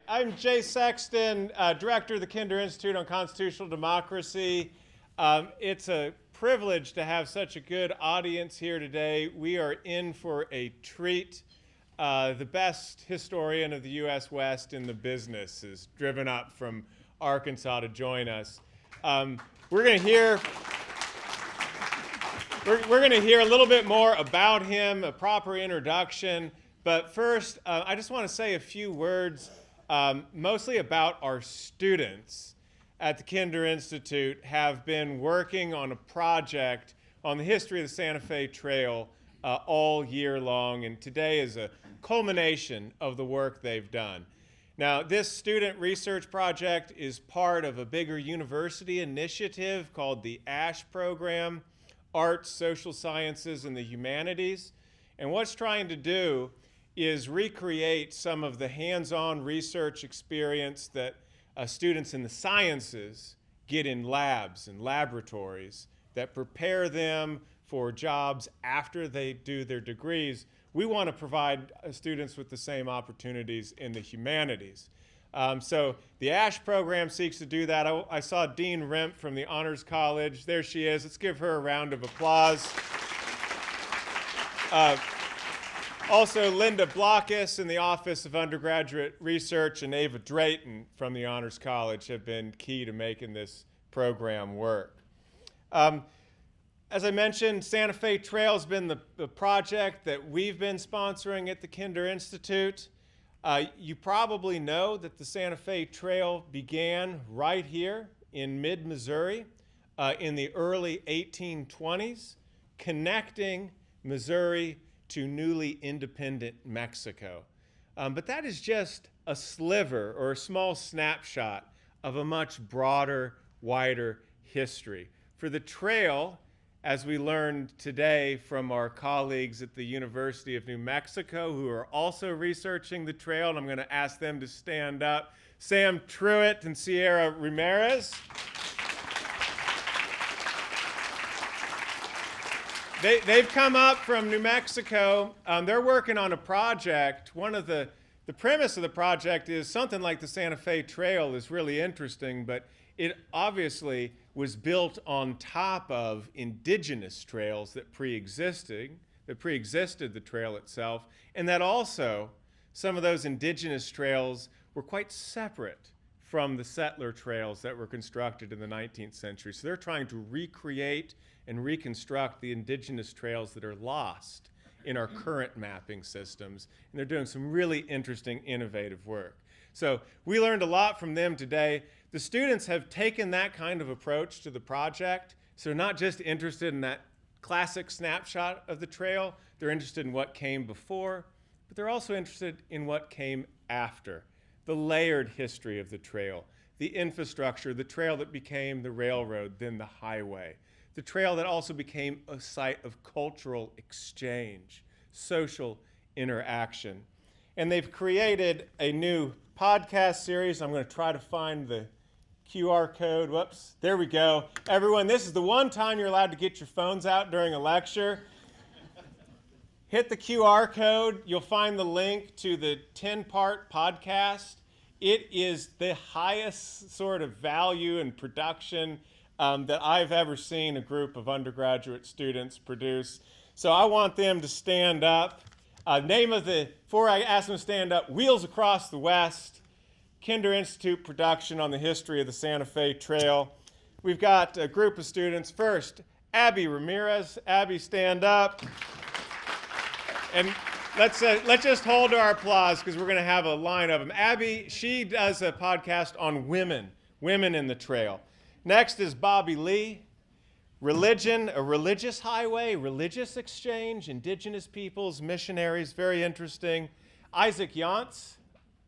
I'm Jay Sexton, Director of the Kinder Institute on Constitutional Democracy. It's a privilege to have such a good audience here today. We are in for a treat. The best historian of the U.S. West in the business is driven up from Arkansas to join us. We're going to hear a little bit more about him, a proper introduction. But first, I just want to say a few words mostly about our students at the Kinder Institute have been working on a project on the history of the Santa Fe Trail all year long, and today is a culmination of the work they've done. Now, this student research project is part of a bigger university initiative called the ASH program, Arts, Social Sciences, and the Humanities. And what's trying to do is recreate some of the hands-on research experience that students in the sciences get in labs and laboratories that prepare them for jobs after they do their degrees. We want to provide students with the same opportunities in the humanities. So the ASH program seeks to do that. I saw Dean Remp from the Honors College. There she is. Let's give her a round of applause. Also, Linda Blockus in the Office of Undergraduate Research and Ava Drayton from the Honors College have been key to making this program work. As I mentioned, Santa Fe Trail has been the project that we've been sponsoring at the Kinder Institute. You probably know that the Santa Fe Trail began right here in mid-Missouri in the early 1820s, connecting Missouri to newly independent Mexico. But that is just a sliver or a small snapshot of a much broader, wider history. For the trail, as we learned today from our colleagues at the University of New Mexico who are also researching the trail, and I'm going to ask them to stand up, Sam Truitt and Sierra Ramirez. They've come up from New Mexico. They're working on a project. One of the premise of the project is something like the Santa Fe Trail is really interesting, but it obviously was built on top of indigenous trails that preexisted the trail itself, and that also some of those indigenous trails were quite separate from the settler trails that were constructed in the 19th century. So they're trying to recreate and reconstruct the indigenous trails that are lost in our current mapping systems. And they're doing some really interesting, innovative work. So we learned a lot from them today. The students have taken that kind of approach to the project. So they're not just interested in that classic snapshot of the trail. They're interested in what came before, but they're also interested in what came after. The layered history of the trail, the infrastructure, the trail that became the railroad, then the highway. The trail that also became a site of cultural exchange, social interaction. And they've created a new podcast series. I'm going to try to find the QR code. Whoops, there we go. Everyone, this is the one time you're allowed to get your phones out during a lecture. Hit the QR code. You'll find the link to the 10-part podcast. It is the highest sort of value and production that I've ever seen a group of undergraduate students produce. So I want them to stand up. Before I ask them to stand up, Wheels Across the West, Kinder Institute production on the history of the Santa Fe Trail. We've got a group of students. First, Abby Ramirez. Abby, stand up. And let's just hold our applause because we're going to have a line of them. Abby, she does a podcast on women in the trail. Next is Bobby Lee, religion, a religious highway, religious exchange, indigenous peoples, missionaries, very interesting. Isaac Yantz,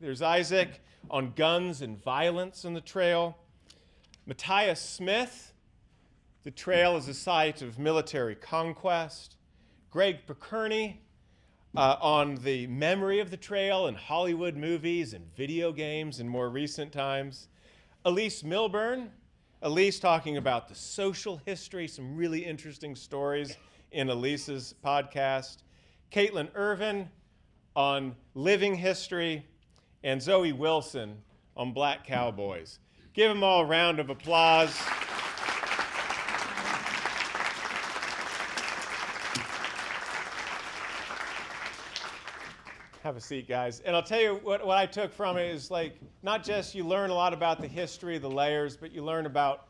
there's Isaac, on guns and violence in the trail. Matthias Smith, the trail is a site of military conquest. Greg Picerni, on the memory of the trail in Hollywood movies and video games in more recent times. Elise Milburn, Elise talking about the social history, some really interesting stories in Elise's podcast. Caitlin Irvin on living history. and Zoe Wilson on Black Cowboys. Give them all a round of applause. Have a seat, guys. And I'll tell you what I took from it is, like, not just you learn a lot about the history, the layers, but you learn about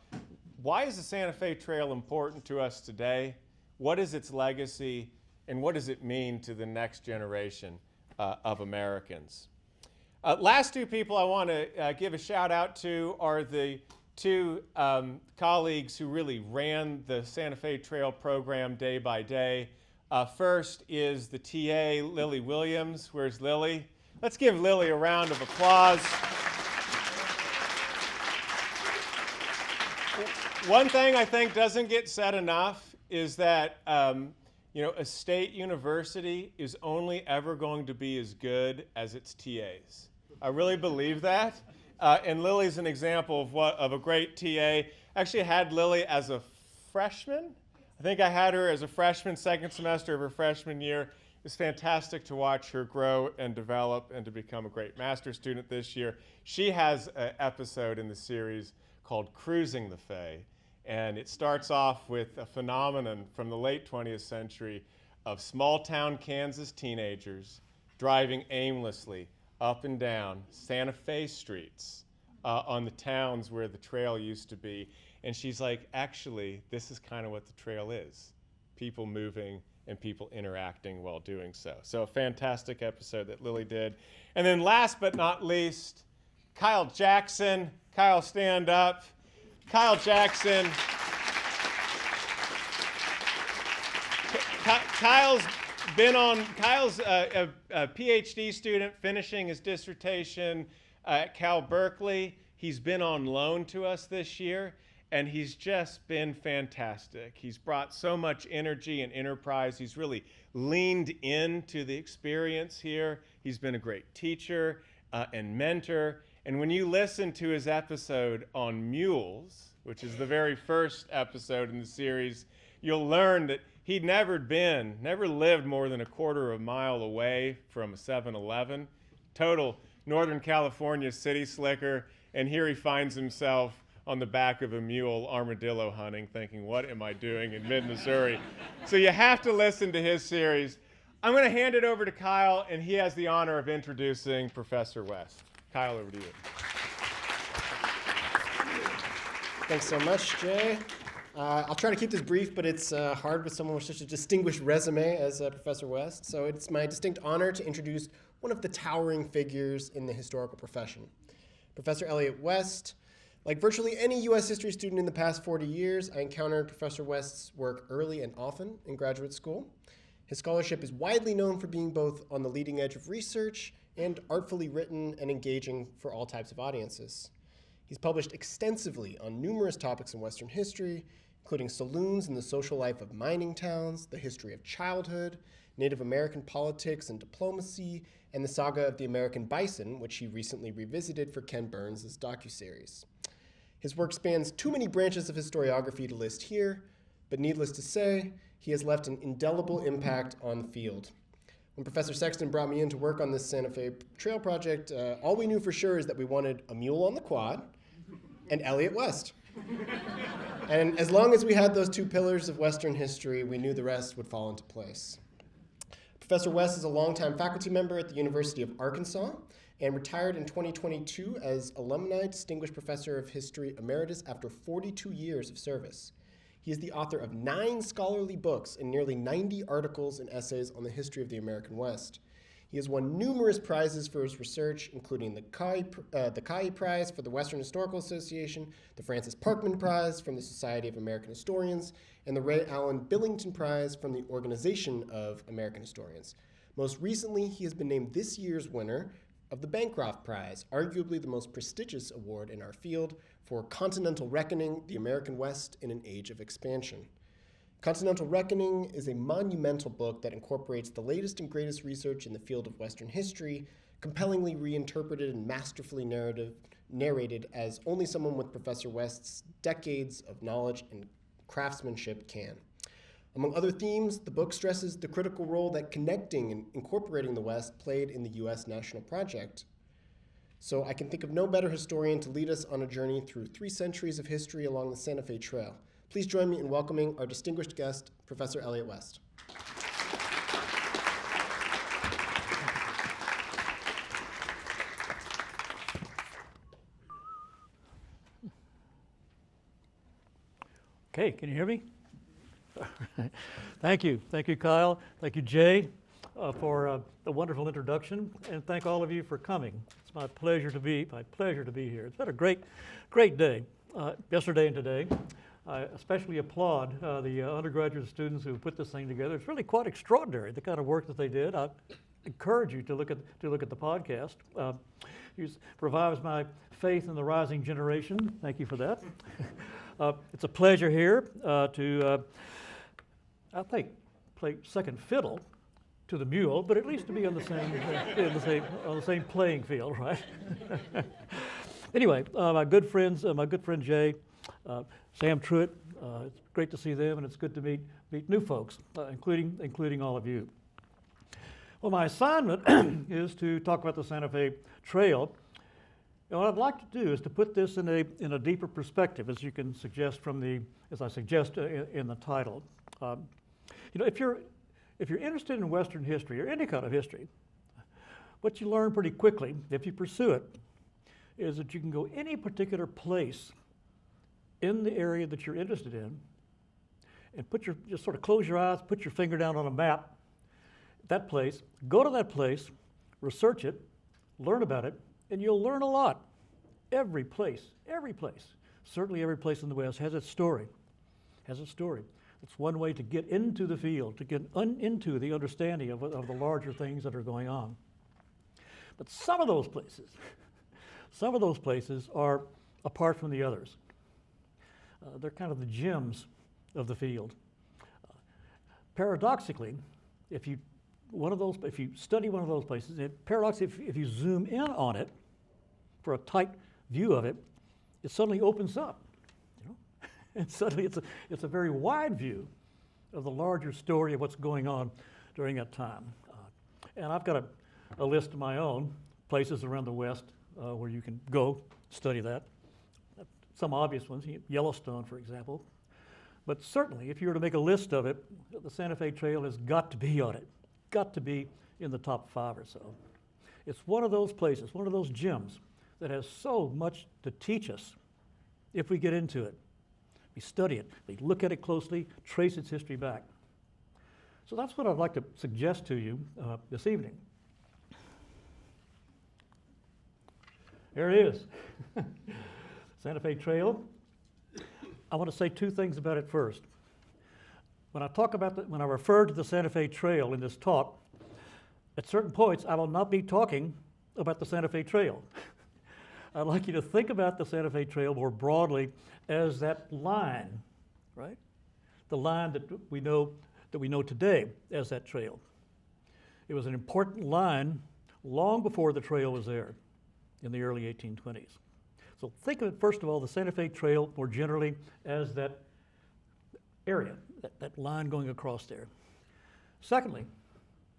why is the Santa Fe Trail important to us today? What is its legacy? And what does it mean to the next generation of Americans? Last two people I want to give a shout out to are the two colleagues who really ran the Santa Fe Trail program day by day. First is the TA, Lily Williams. Where's Lily? Let's give Lily a round of applause. One thing I think doesn't get said enough is that a state university is only ever going to be as good as its TAs. I really believe that. And Lily's an example of a great TA. Actually, I had Lily as a freshman. I think I had her as a freshman, second semester of her freshman year. It was fantastic to watch her grow and develop and to become a great master's student this year. She has an episode in the series called Cruising the Fae, and it starts off with a phenomenon from the late 20th century of small-town Kansas teenagers driving aimlessly up and down Santa Fe streets on the towns where the trail used to be. And she's like, actually, this is kind of what the trail is. People moving and people interacting while doing so. So a fantastic episode that Lily did. And then last but not least, Kyle Jackson. Kyle, stand up. Kyle Jackson. Kyle's a PhD student finishing his dissertation at Cal Berkeley. He's been on loan to us this year, and he's just been fantastic. He's brought so much energy and enterprise. He's really leaned into the experience here. He's been a great teacher and mentor. And when you listen to his episode on mules, which is the very first episode in the series, you'll learn that he'd never lived more than a quarter of a mile away from a 7-Eleven. Total Northern California city slicker. And here he finds himself on the back of a mule armadillo hunting, thinking, what am I doing in mid-Missouri? So you have to listen to his series. I'm going to hand it over to Kyle, and he has the honor of introducing Professor West. Kyle, over to you. Thanks so much, Jay. I'll try to keep this brief, but it's hard with someone with such a distinguished resume as Professor West. So it's my distinct honor to introduce one of the towering figures in the historical profession. Professor Elliott West. Like virtually any U.S. history student in the past 40 years, I encountered Professor West's work early and often in graduate school. His scholarship is widely known for being both on the leading edge of research and artfully written and engaging for all types of audiences. He's published extensively on numerous topics in Western history, including saloons and the social life of mining towns, the history of childhood, Native American politics and diplomacy, and the saga of the American bison, which he recently revisited for Ken Burns' docuseries. His work spans too many branches of historiography to list here, but needless to say, he has left an indelible impact on the field. When Professor Sexton brought me in to work on this Santa Fe Trail project, all we knew for sure is that we wanted a mule on the quad and Elliott West. And as long as we had those two pillars of Western history, we knew the rest would fall into place. Professor West is a longtime faculty member at the University of Arkansas and retired in 2022 as Alumni Distinguished Professor of History Emeritus after 42 years of service. He is the author of 9 scholarly books and nearly 90 articles and essays on the history of the American West. He has won numerous prizes for his research, including the Caillie Prize for the Western Historical Association, the Francis Parkman Prize from the Society of American Historians, and the Ray Allen Billington Prize from the Organization of American Historians. Most recently, he has been named this year's winner of the Bancroft Prize, arguably the most prestigious award in our field for Continental Reckoning, the American West in an Age of Expansion. Continental Reckoning is a monumental book that incorporates the latest and greatest research in the field of Western history, compellingly reinterpreted and masterfully narrated as only someone with Professor West's decades of knowledge and craftsmanship can. Among other themes, the book stresses the critical role that connecting and incorporating the West played in the U.S. national project. So I can think of no better historian to lead us on a journey through 3 centuries of history along the Santa Fe Trail. Please join me in welcoming our distinguished guest, Professor Elliott West. Okay, can you hear me? Thank you, Kyle. Thank you, Jay, for the wonderful introduction, and thank all of you for coming. It's my pleasure to be here. It's been a great day, yesterday and today. I especially applaud the undergraduate students who put this thing together. It's really quite extraordinary, the kind of work that they did. I encourage you to look at the podcast. It revives my faith in the rising generation. Thank you for that. It's a pleasure here to, I think, play second fiddle to the mule, but at least to be on the same playing field, right? Anyway, my good friend Jay, Sam Truitt. It's great to see them, and it's good to meet new folks, including all of you. Well, my assignment is to talk about the Santa Fe Trail. And what I'd like to do is to put this in a deeper perspective, as you can suggest as I suggest in the title. If you're interested in Western history or any kind of history, what you learn pretty quickly, if you pursue it, is that you can go any particular place in the area that you're interested in, and just sort of close your eyes, put your finger down on a map, that place, go to that place, research it, learn about it, and you'll learn a lot. Every place, certainly every place in the West has its story. It's one way to get into the field, to get into the understanding of the larger things that are going on. But some of those places are apart from the others. They're kind of the gems of the field. Paradoxically, if you study one of those places, if you zoom in on it for a tight view of it, it suddenly opens up, and suddenly it's a very wide view of the larger story of what's going on during that time. And I've got a list of my own places around the West where you can go study that. Some obvious ones, Yellowstone, for example. But certainly, if you were to make a list of it, the Santa Fe Trail has got to be on it. Got to be in the top 5 or so. It's one of those places, one of those gems that has so much to teach us if we get into it. We study it, we look at it closely, trace its history back. So that's what I'd like to suggest to you this evening. There it is. Santa Fe Trail. I want to say 2 things about it first. When I refer to the Santa Fe Trail in this talk, at certain points I will not be talking about the Santa Fe Trail. I'd like you to think about the Santa Fe Trail more broadly as that line, right? The line that we know today as that trail. It was an important line long before the trail was there in the early 1820s. So think of it, first of all, the Santa Fe Trail more generally as that area, that line going across there. Secondly,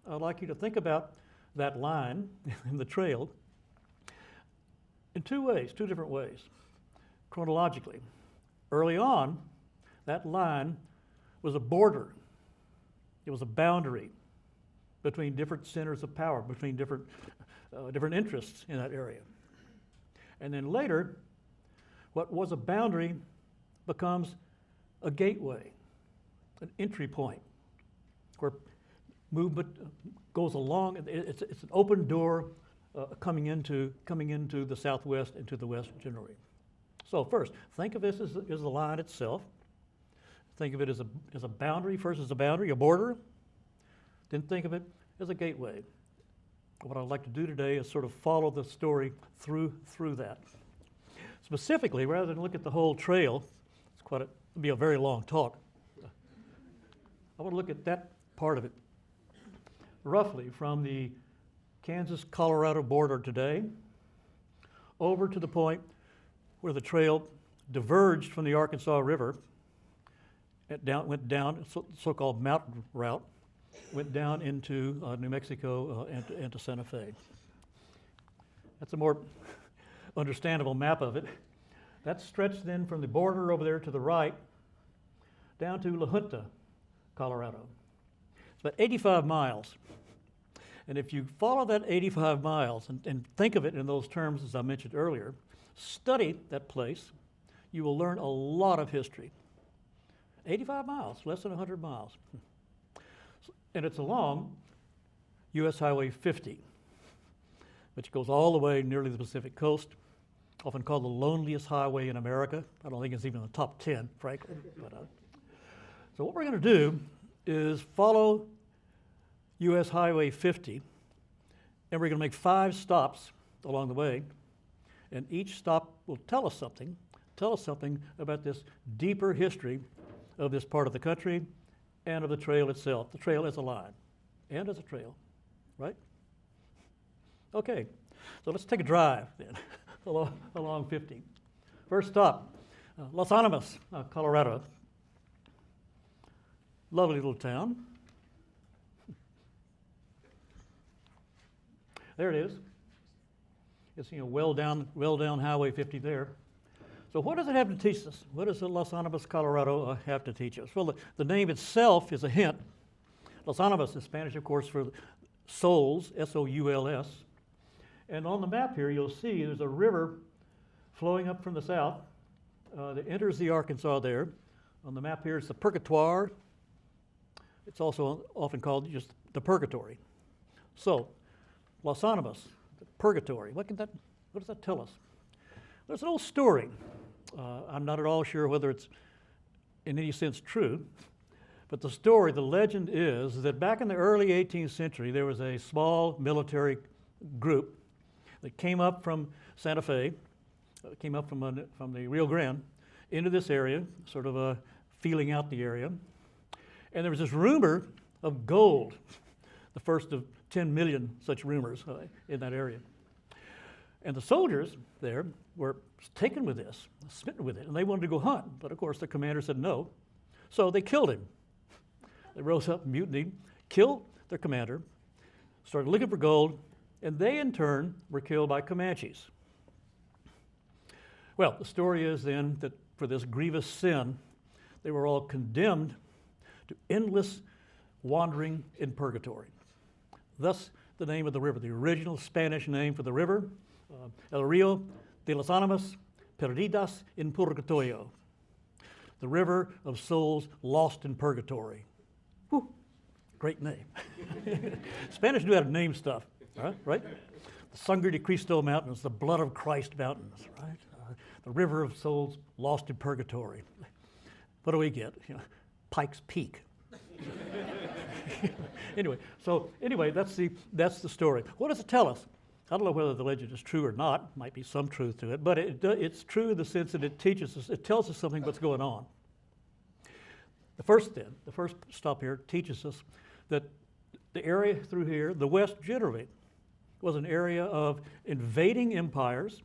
I'd like you to think about that line in the trail in 2 different ways, chronologically. Early on, that line was a border. It was a boundary between different centers of power, between different interests in that area. And then later, what was a boundary becomes a gateway, an entry point, where movement goes along. It's an open door coming into the Southwest and to the West generally. So first, think of this as the line itself. Think of it as a boundary, first as a boundary, a border. Then think of it as a gateway. What I'd like to do today is sort of follow the story through that. Specifically, rather than look at the whole trail, it'll be a very long talk. I want to look at that part of it, roughly from the Kansas-Colorado border today over to the point where the trail diverged from the Arkansas River, went down, so-called mountain route, went down into New Mexico and to Santa Fe. That's a more understandable map of it. That's stretched then from the border over there to the right down to La Junta, Colorado. It's about 85 miles. And if you follow that 85 miles and think of it in those terms as I mentioned earlier, study that place, you will learn a lot of history. 85 miles, less than 100 miles. And it's along US Highway 50, which goes all the way nearly to the Pacific coast, often called the loneliest highway in America. I don't think it's even in the top 10, frankly. So what we're going to do is follow US Highway 50, and we're going to make 5 stops along the way, and each stop will tell us something about this deeper history of this part of the country and of the trail itself. The trail as a line and as a trail, right? Okay, so let's take a drive then along 50. First stop, Los Alamos, Colorado. Lovely little town. There it is. It's well down Highway 50 there. So what does it have to teach us? What does Los Alamos, Colorado have to teach us? Well, the name itself is a hint. Los Alamos is Spanish, of course, for souls, S-O-U-L-S. And on the map here, you'll see there's a river flowing up from the south that enters the Arkansas there. On the map here, it's the Purgatoire. It's also often called just the Purgatory. So, Los Alamos, the Purgatory. What does that tell us? There's an old story. I'm not at all sure whether it's in any sense true, but the legend is that back in the early 18th century, there was a small military group that came up from Santa Fe, came up from the Rio Grande into this area, sort of feeling out the area. And there was this rumor of gold, the first of 10 million such rumors in that area. And the soldiers there were taken with this, smitten with it, and they wanted to go hunt. But of course, the commander said no. So they killed him. They rose up, mutinied, killed their commander, started looking for gold, and they in turn were killed by Comanches. Well, the story is then that for this grievous sin, they were all condemned to endless wandering in purgatory. Thus, the name of the river, the original Spanish name for the river, El Rio de los Almas Perdidas en Purgatorio, the river of souls lost in purgatory. Whew, great name. Spanish knew how to name stuff, right? The Sangre de Cristo Mountains, the Blood of Christ Mountains, right? The river of souls lost in purgatory. What do we get? Pikes Peak. Anyway, that's the story. What does it tell us? I don't know whether the legend is true or not. Might be some truth to it, but it's true in the sense that it teaches us, it tells us something what's going on. The first stop here teaches us that the area through here, the West generally, was an area of invading empires,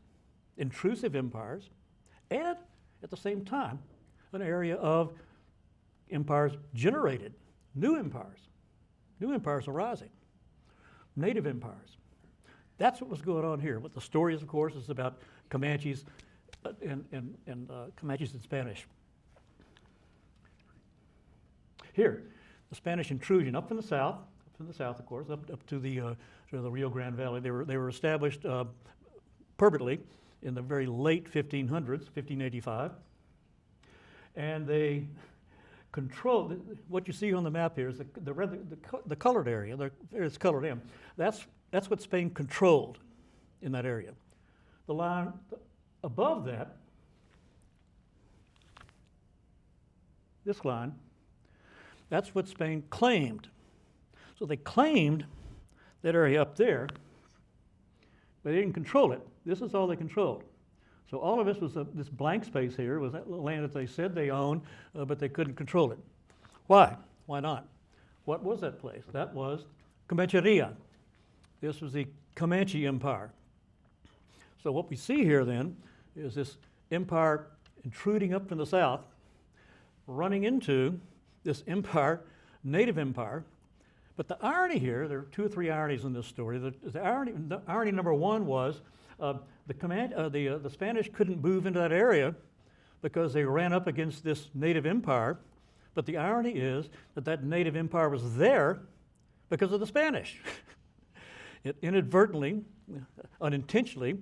intrusive empires, and at the same time, an area of empires generated, new empires arising, native empires. That's what was going on here. What the story is, of course, is about Comanches and Comanches in Spanish. Here, the Spanish intrusion up in the south, of course, up to the Rio Grande Valley. They were established permanently in the very late 1500s, 1585, and they control what you see on the map here is the colored area. It's colored in. That's what Spain controlled in that area. The line above that, this line, that's what Spain claimed. So they claimed that area up there, but they didn't control it. This is all they controlled. So all of this was this blank space here was that land that they said they owned, but they couldn't control it. Why? Why not? What was that place? That was Comancheria. This was the Comanche Empire. So what we see here then is this empire intruding up from the south, running into this empire, native empire. But the irony here, there are 2 or 3 ironies in this story. The irony number one was The Spanish couldn't move into that area because they ran up against this native empire. But the irony is that that native empire was there because of the Spanish. It inadvertently, unintentionally,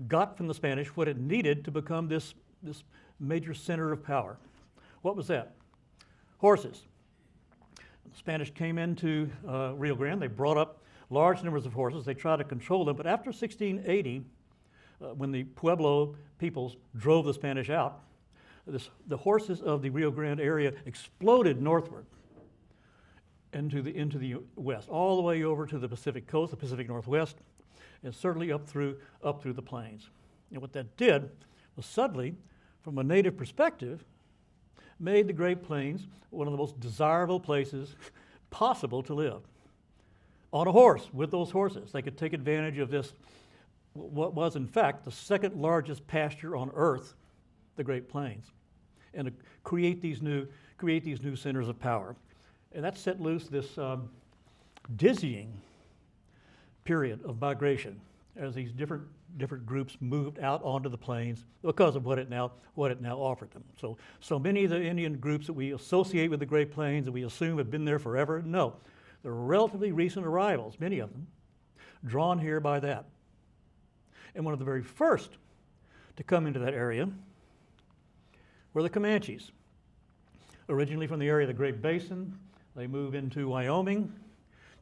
got from the Spanish what it needed to become this major center of power. What was that? Horses. The Spanish came into Rio Grande. They brought up large numbers of horses. They tried to control them. But after 1680, when the Pueblo peoples drove the Spanish out, the horses of the Rio Grande area exploded northward into the west, all the way over to the Pacific coast, the Pacific Northwest, and certainly up through the plains. And what that did was suddenly, from a native perspective, made the Great Plains one of the most desirable places possible to live. On a horse, with those horses, they could take advantage of this, what was in fact the second largest pasture on earth, the Great Plains, and to create these new centers of power. And that set loose this dizzying period of migration as these different groups moved out onto the plains because of what it now offered them. So many of the Indian groups that we associate with the Great Plains that we assume have been there forever, no. They're relatively recent arrivals, many of them, drawn here by that. And one of the very first to come into that area were the Comanches. Originally from the area of the Great Basin, they moved into Wyoming,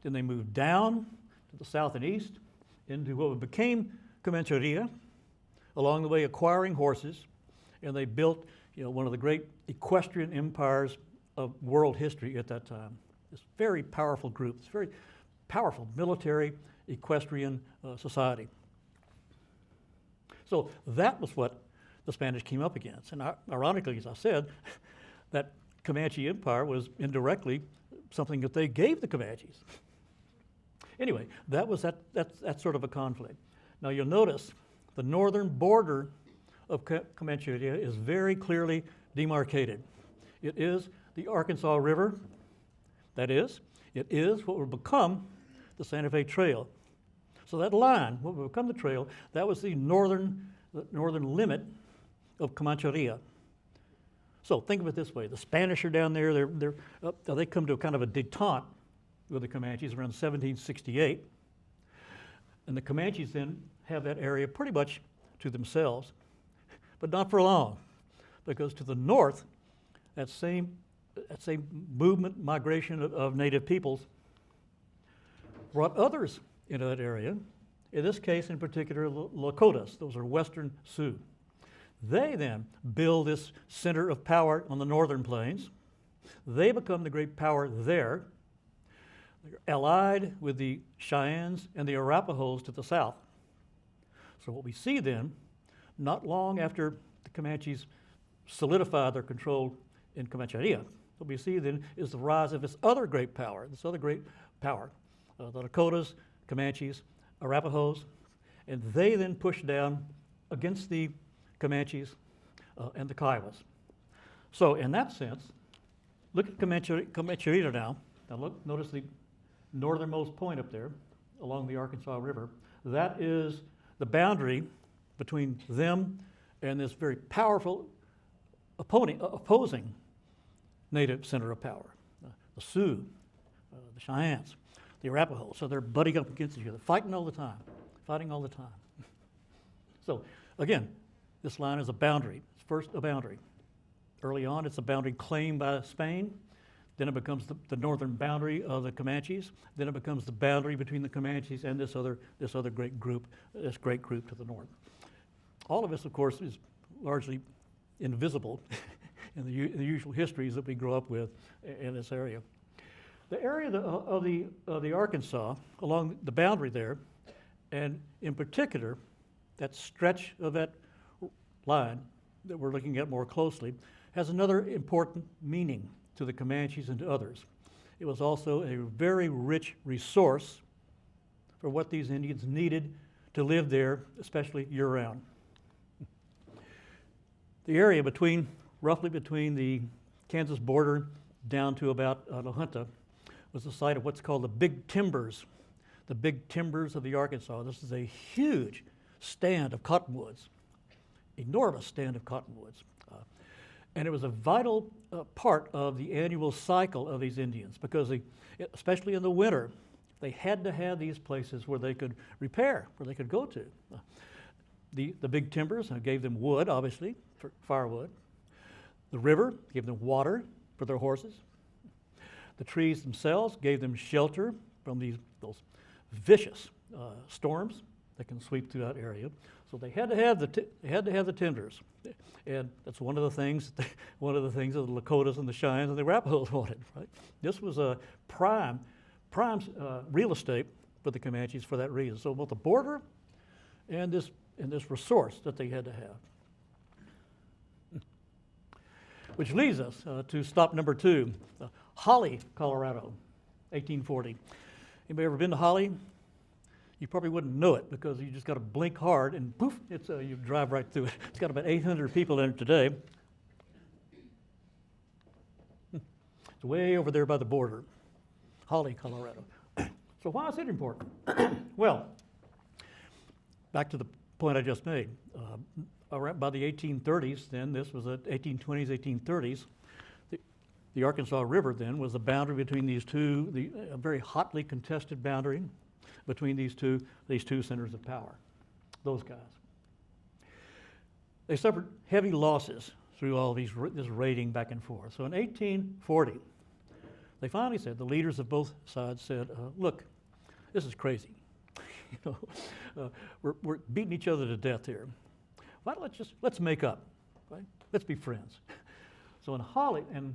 then they moved down to the south and east into what became Comancheria, along the way acquiring horses, and they built one of the great equestrian empires of world history at that time. This very powerful group, this very powerful military equestrian society. So that was what the Spanish came up against. And ironically, as I said, that Comanche Empire was indirectly something that they gave the Comanches. Anyway, that was that sort of a conflict. Now you'll notice the northern border of Comancheria is very clearly demarcated. It is the Arkansas River. That is, it is what will become the Santa Fe Trail. So that line, what will become the trail, that was the northern limit of Comancheria. So think of it this way: the Spanish are down there. They come to a kind of a detente with the Comanches around 1768, and the Comanches then have that area pretty much to themselves, but not for long, because to the north, that same movement, migration of native peoples brought others into that area. In this case, in particular, Lakotas. Those are Western Sioux. They then build this center of power on the northern plains. They become the great power there. They're allied with the Cheyennes and the Arapahoes to the south. So what we see then, not long after the Comanches solidify their control in Comancheria, what we see then is the rise of this other great power, the Lakotas, Comanches, Arapahoes, and they then push down against the Comanches and the Kiowas. So in that sense, look at Comancheria now. Now look, notice the northernmost point up there along the Arkansas River. That is the boundary between them and this very powerful opposing native center of power, the Sioux, the Cheyennes, the Arapahoes. So they're butting up against each other, fighting all the time. So again, this line is a boundary. It's first a boundary. Early on, it's a boundary claimed by Spain. Then it becomes the northern boundary of the Comanches. Then it becomes the boundary between the Comanches and this other great group to the north. All of this, of course, is largely invisible in the usual histories that we grow up with in this area. The area of the Arkansas, along the boundary there, and in particular, that stretch of that line that we're looking at more closely, has another important meaning to the Comanches and to others. It was also a very rich resource for what these Indians needed to live there, especially year-round. The area roughly between the Kansas border down to about La Junta was the site of what's called the Big Timbers of the Arkansas. This is a huge stand of cottonwoods, enormous stand of cottonwoods. And it was a vital part of the annual cycle of these Indians because, especially in the winter, they had to have these places where they could repair, where they could go to. The big timbers gave them wood, obviously, for firewood. The river gave them water for their horses. The trees themselves gave them shelter from those vicious storms that can sweep through that area. So they had to have the timbers, and that's one of the things that the Lakotas and the Cheyennes and the Arapahoes wanted. Right? This was a prime real estate for the Comanches for that reason. So both the border and this resource that they had to have. Which leads us to stop number 2, Holly, Colorado, 1840. Anybody ever been to Holly? You probably wouldn't know it because you just got to blink hard and poof, you drive right through it. It's got about 800 people in it today. It's way over there by the border, Holly, Colorado. So why is it important? Well, back to the point I just made. Around by the 1830s, then this was the 1820s, 1830s. The Arkansas River then was the boundary between these two, a very hotly contested boundary between these two centers of power. Those guys. They suffered heavy losses through all this raiding back and forth. So in 1840, they finally said, the leaders of both sides said, look, this is crazy. We're beating each other to death here. Why don't let's make up, right? Let's be friends. So in Holly, in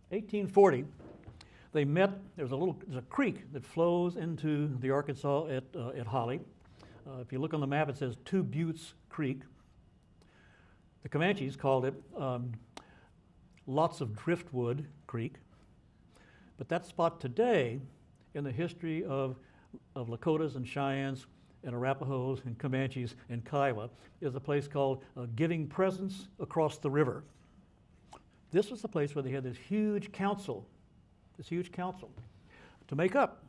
1840, they met. There's a creek that flows into the Arkansas at Holly. If you look on the map, it says Two Buttes Creek. The Comanches called it Lots of Driftwood Creek. But that spot today, in the history of Lakotas and Cheyennes and Arapahoes and Comanches and Kiowa, is a place called Giving Presence Across the River. This was the place where they had this huge council to make up,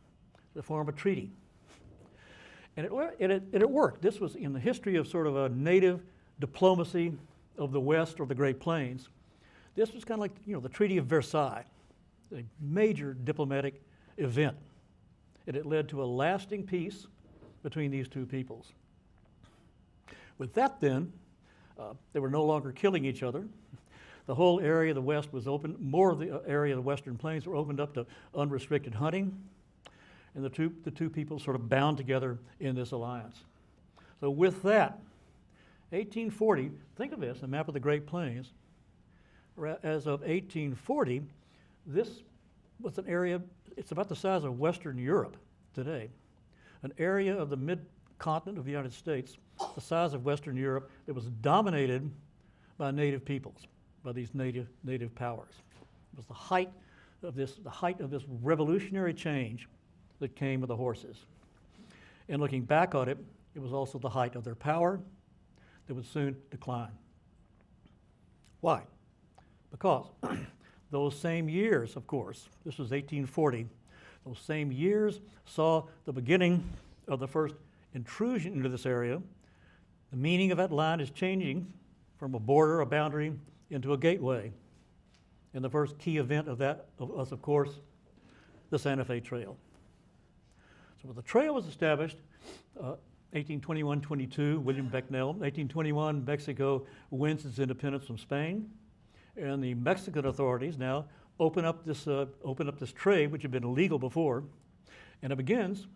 to form a treaty. And it worked. This was in the history of sort of a native diplomacy of the West or the Great Plains. This was kind of like, the Treaty of Versailles, a major diplomatic event. And it led to a lasting peace between these two peoples. With that then, they were no longer killing each other. The whole area of the West was open, more of the area of the Western Plains were opened up to unrestricted hunting, and the two peoples sort of bound together in this alliance. So with that, 1840, think of this, a map of the Great Plains. As of 1840, this was an area, it's about the size of Western Europe today, an area of the mid-continent of the United States, the size of Western Europe, that was dominated by native peoples, by these native powers. It was the height of this revolutionary change that came with the horses. And looking back on it, it was also the height of their power that would soon decline. Why? Because those same years, of course, this was 1840, those same years saw the beginning of the first intrusion into this area. The meaning of that line is changing from a border, a boundary, into a gateway. And the first key event of that was, of course, the Santa Fe Trail. So when the trail was established, 1821-22, William Becknell. 1821, Mexico wins its independence from Spain, and the Mexican authorities now open up this trade, which had been illegal before, and it begins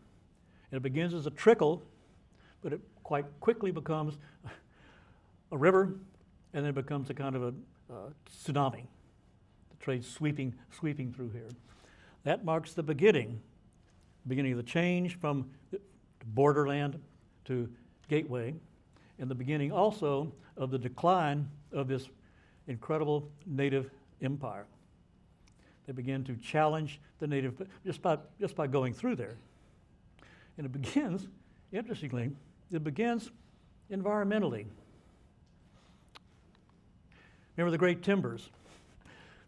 as a trickle, but it quite quickly becomes a river, and then it becomes a kind of a tsunami. The trade sweeping through here. That marks the beginning of the change from borderland to gateway, and the beginning also of the decline of this incredible native empire. They begin to challenge the native just by going through there. And it begins, interestingly, environmentally. Remember the great timbers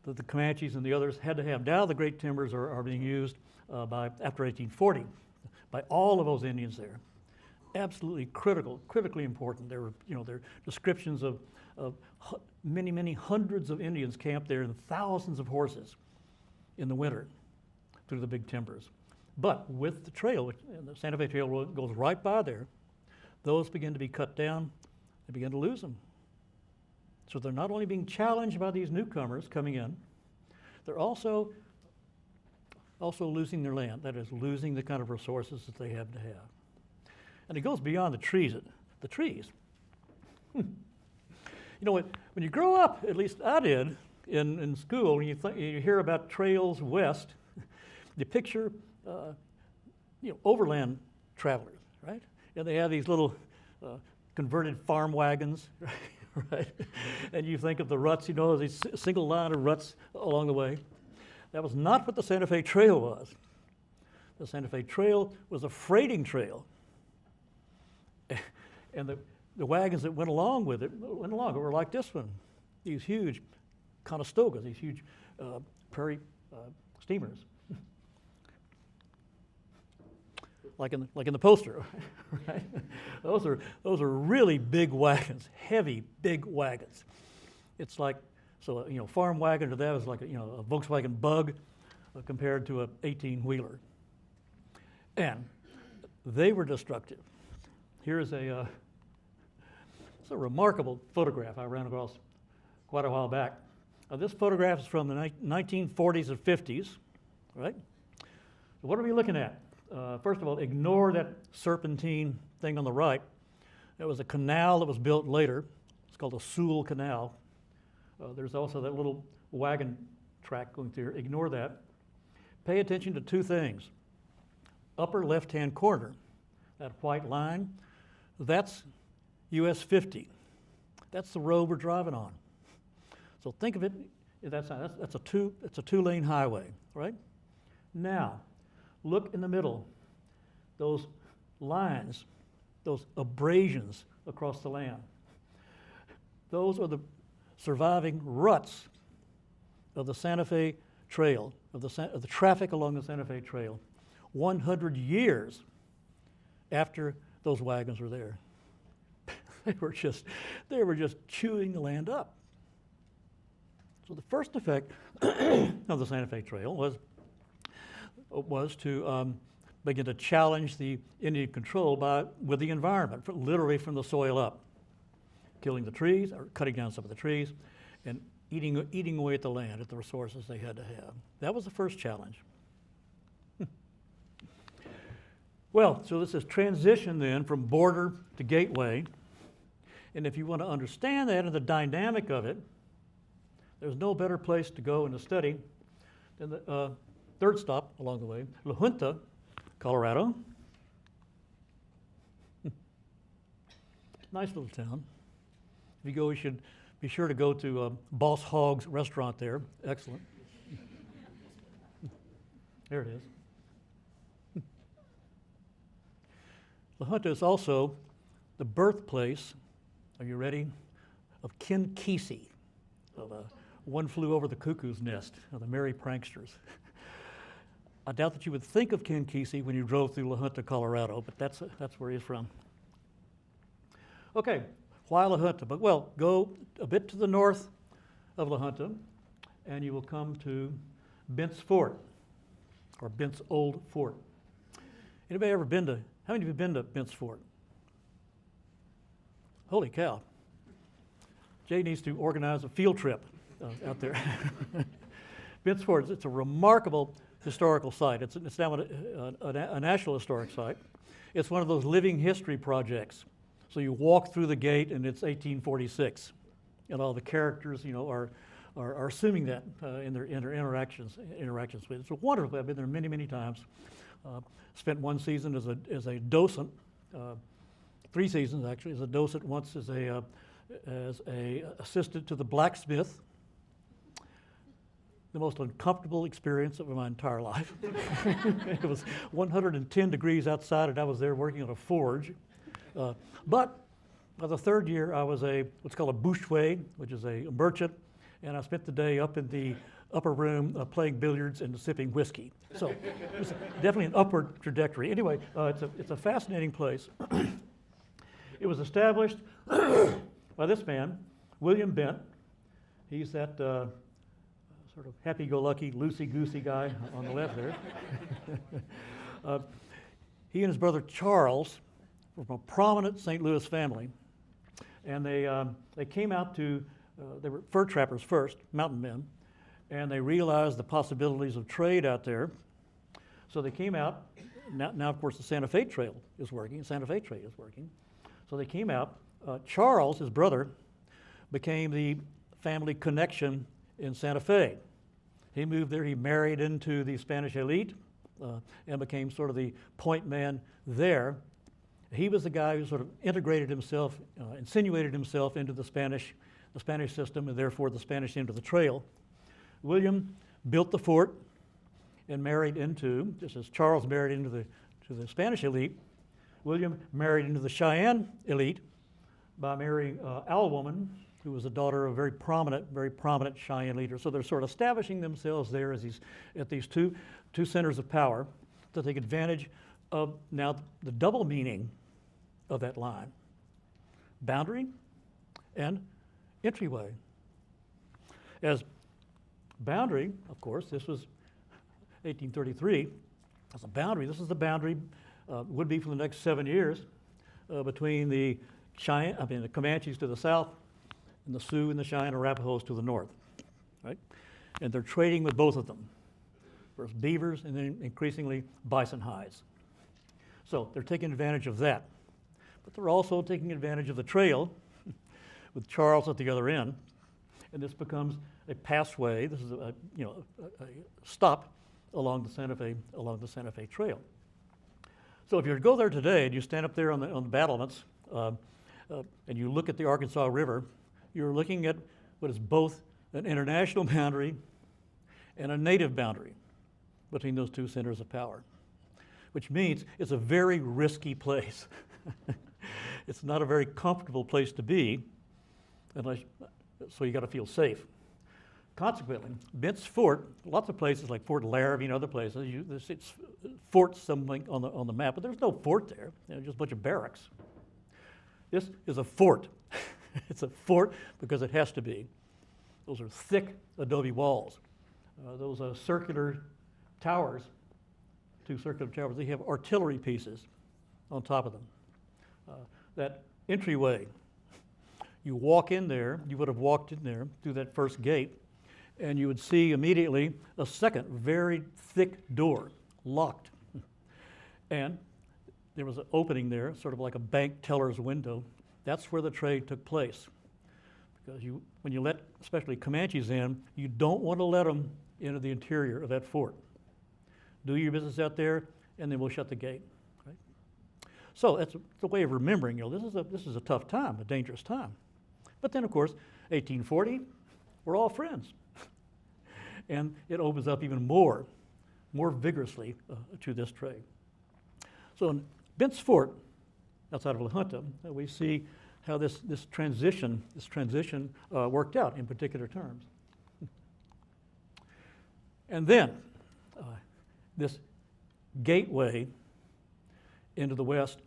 that the Comanches and the others had to have. Now the great timbers are being used after 1840 by all of those Indians there. absolutely critically important. There are descriptions of many hundreds of Indians camped there and thousands of horses in the winter through the big timbers. But with the trail, and the Santa Fe Trail road goes right by there, those begin to be cut down, they begin to lose them. So they're not only being challenged by these newcomers coming in, they're also losing their land, that is, losing the kind of resources that they have to have. And it goes beyond the trees. The trees. You know what? When you grow up, at least I did, in school, when you hear about trails west, you picture overland travelers, right? And they have these little converted farm wagons, right? And you think of the ruts, these single line of ruts along the way. That was not what the Santa Fe Trail was. The Santa Fe Trail was a freighting trail. And the wagons that went along with it were like this one, these huge Conestogas, these huge prairie steamers, like in the poster, right? Those are really big wagons, heavy big wagons. It's like farm wagon to that was like a Volkswagen Bug compared to a 18-wheeler, and they were destructive. Here's it's a remarkable photograph I ran across quite a while back. This photograph is from the 1940s and 50s, right? So what are we looking at? First of all, ignore that serpentine thing on the right. There was a canal that was built later. It's called the Sewell Canal. There's also that little wagon track going through. Ignore that. Pay attention to two things. Upper left-hand corner, that white line, that's US 50. That's the road we're driving on. So think of it, that's a two-lane highway, right? Now, look in the middle. Those lines, those abrasions across the land, those are the surviving ruts of the Santa Fe Trail, of the traffic along the Santa Fe Trail, 100 years after those wagons were there. They were just chewing the land up. So the first effect of the Santa Fe Trail was to begin to challenge the Indian control with the environment, literally from the soil up, killing the trees or cutting down some of the trees, and eating away at the land, at the resources they had to have. That was the first challenge. Well, so this is transition then from border to gateway. And if you want to understand that and the dynamic of it, there's no better place to go and to study than the third stop along the way, La Junta, Colorado. Nice little town. If you go, you should be sure to go to Boss Hogg's restaurant there. Excellent. There it is. La Junta is also the birthplace, are you ready, of Ken Kesey, of One Flew Over the Cuckoo's Nest, of the Merry Pranksters. I doubt that you would think of Ken Kesey when you drove through La Junta, Colorado, but that's where he's from. Okay, why La Junta? But well, go a bit to the north of La Junta, and you will come to Bent's Fort, or Bent's Old Fort. Anybody ever been to? How many of you have been to Bent's Fort? Holy cow! Jay needs to organize a field trip out there. Bent's Fort, it's a remarkable historical site. It's now a National Historic Site. It's one of those living history projects. So you walk through the gate and it's 1846, and all the characters, are assuming that in their interactions with it. It's wonderful. I've been there many times. Spent one season as a docent, 3 seasons actually, as a docent. Once as a assistant to the blacksmith. The most uncomfortable experience of my entire life. It was 110 degrees outside, and I was there working on a forge. But by the 3rd year, I was what's called a boucher, which is a merchant, and I spent the day up in the upper room playing billiards and sipping whiskey. So it was definitely an upward trajectory. Anyway, it's a fascinating place. It was established by this man, William Bent. He's that sort of happy-go-lucky, loosey-goosey guy on the left there. He and his brother Charles were from a prominent St. Louis family, and they came out to, they were fur trappers first, mountain men, and they realized the possibilities of trade out there. So they came out. Now of course, the Santa Fe Trail is working. Santa Fe Trail is working. So they came out. Charles, his brother, became the family connection in Santa Fe. He moved there. He married into the Spanish elite and became sort of the point man there. He was the guy who sort of integrated himself, insinuated himself into the Spanish system, and therefore the Spanish end of the trail. William built the fort and married into, just as Charles married into the Spanish elite, William married into the Cheyenne elite by marrying Owl Woman, who was the daughter of a very prominent Cheyenne leader. So they're sort of establishing themselves there as at these two centers of power to take advantage of now the double meaning of that line: boundary and entryway. As boundary, of course, this was 1833. As a boundary, this is the boundary, would be for the next 7 years between the Comanches to the south and the Sioux and the Cheyenne Arapahoes to the north, right? And they're trading with both of them. First beavers and then increasingly bison hides. So they're taking advantage of that. But they're also taking advantage of the trail with Charles at the other end. And this becomes a passway. This is a stop along the Santa Fe Trail. So if you were to go there today and you stand up there on the battlements and you look at the Arkansas River, you're looking at what is both an international boundary and a native boundary between those two centers of power, which means it's a very risky place. It's not a very comfortable place to be, so you got to feel safe. Consequently, Bent's Fort, lots of places like Fort Laramie and other places, it's forts something on the map, but there's no fort there. Just a bunch of barracks. This is a fort. It's a fort because it has to be. Those are thick adobe walls. Those circular towers, two circular towers, they have artillery pieces on top of them. That entryway, you walk in there, you would have walked in there through that first gate, and you would see immediately a second very thick door, locked. And there was an opening there, sort of like a bank teller's window. That's where the trade took place. Because when you let, especially Comanches in, you don't want to let them into the interior of that fort. Do your business out there, and then we'll shut the gate. Right? So that's a way of remembering. This is a tough time, a dangerous time. But then, of course, 1840, we're all friends. And it opens up even more vigorously to this trade. So in Bent's Fort, outside of La Junta, we see how this transition worked out in particular terms. And then this gateway into the West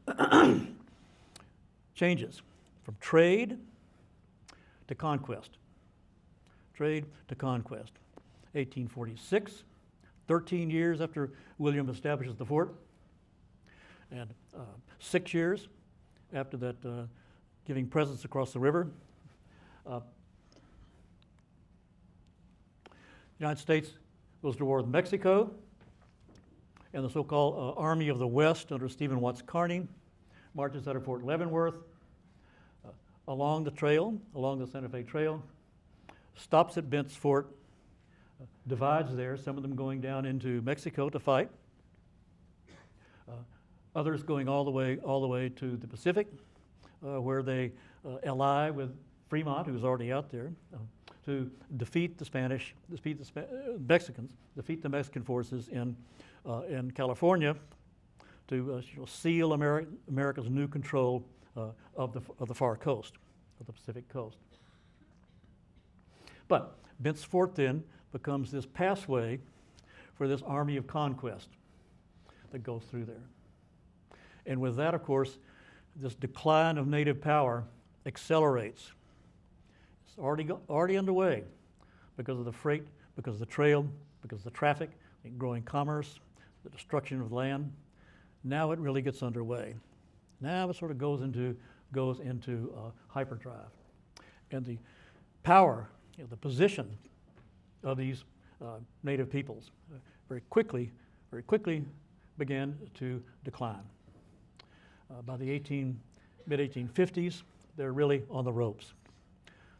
changes from trade to conquest. Trade to conquest. 1846, 13 years after William establishes the fort, and 6 years after that, giving presents across the river. The United States goes to war with Mexico, and the so-called Army of the West under Stephen Watts Kearny marches out of Fort Leavenworth along the trail, along the Santa Fe Trail, stops at Bent's Fort, divides there, some of them going down into Mexico to fight, others going all the way to the Pacific, where they ally with Fremont, who's already out there, to defeat the Mexican forces in California, to seal America's new control of the far coast, of the Pacific coast. But Bent's Fort then becomes this passway for this army of conquest that goes through there. And with that, of course, this decline of native power accelerates. It's already underway because of the freight, because of the trail, because of the traffic, the growing commerce, the destruction of land. Now it really gets underway. Now it sort of goes into hyperdrive. And the power, the position of these native peoples very quickly began to decline. By the mid-1850s, they're really on the ropes.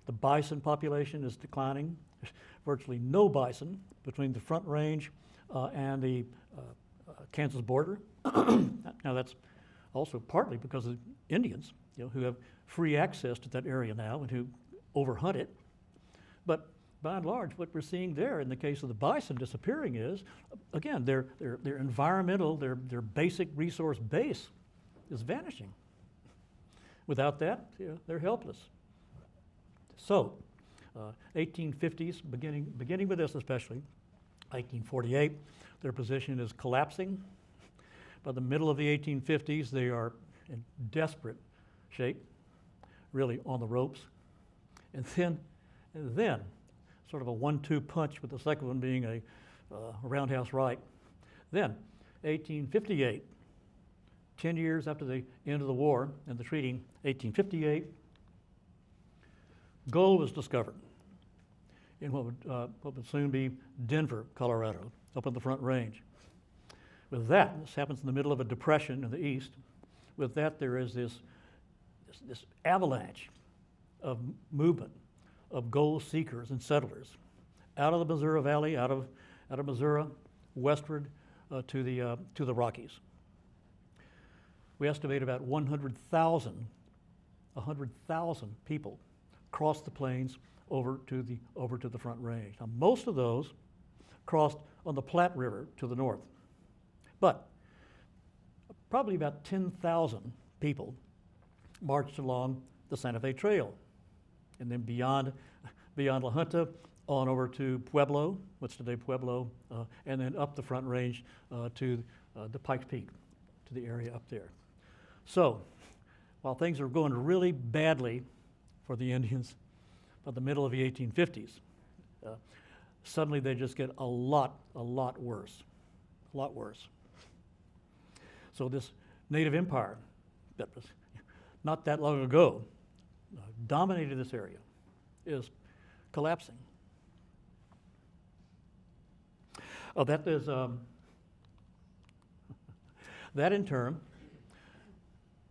The bison population is declining. There's virtually no bison between the Front Range and the Kansas border. Now that's also partly because of Indians, who have free access to that area now and who overhunt it. But by and large, what we're seeing there in the case of the bison disappearing is, again, their environmental, their basic resource base is vanishing. Without that, they're helpless. So, 1850s, beginning with this especially, 1848, their position is collapsing. By the middle of the 1850s, they are in desperate shape, really on the ropes. And then, sort of a 1-2 punch, with the second one being a roundhouse right. Then, 1858, 10 years after the end of the war and the treaty, 1858, gold was discovered in what would soon be Denver, Colorado, up on the Front Range. With that, this happens in the middle of a depression in the east. With that, there is this avalanche of movement of gold seekers and settlers out of the Missouri Valley, out of Missouri, westward to the Rockies. We estimate about 100,000 people crossed the plains over to the Front Range. Now, most of those crossed on the Platte River to the north, but probably about 10,000 people marched along the Santa Fe Trail, and then beyond La Junta on over to Pueblo, what's today Pueblo, and then up the Front Range to the Pikes Peak, to the area up there. So, while things are going really badly for the Indians by the middle of the 1850s, suddenly they just get a lot worse, a lot worse. So this native empire that was not that long ago dominated this area is collapsing. That is that in turn,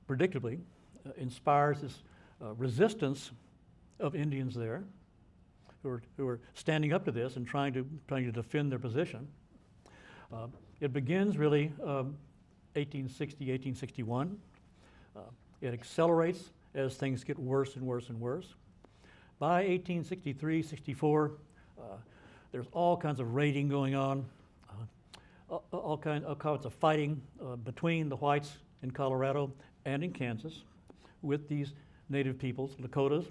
predictably, inspires this resistance of Indians there, who are standing up to this and trying to defend their position. It begins really 1860, 1861. It accelerates as things get worse and worse and worse. By 1863, 64, there's all kinds of raiding going on, all kinds of fighting between the whites in Colorado and in Kansas with these native peoples, Lakotas,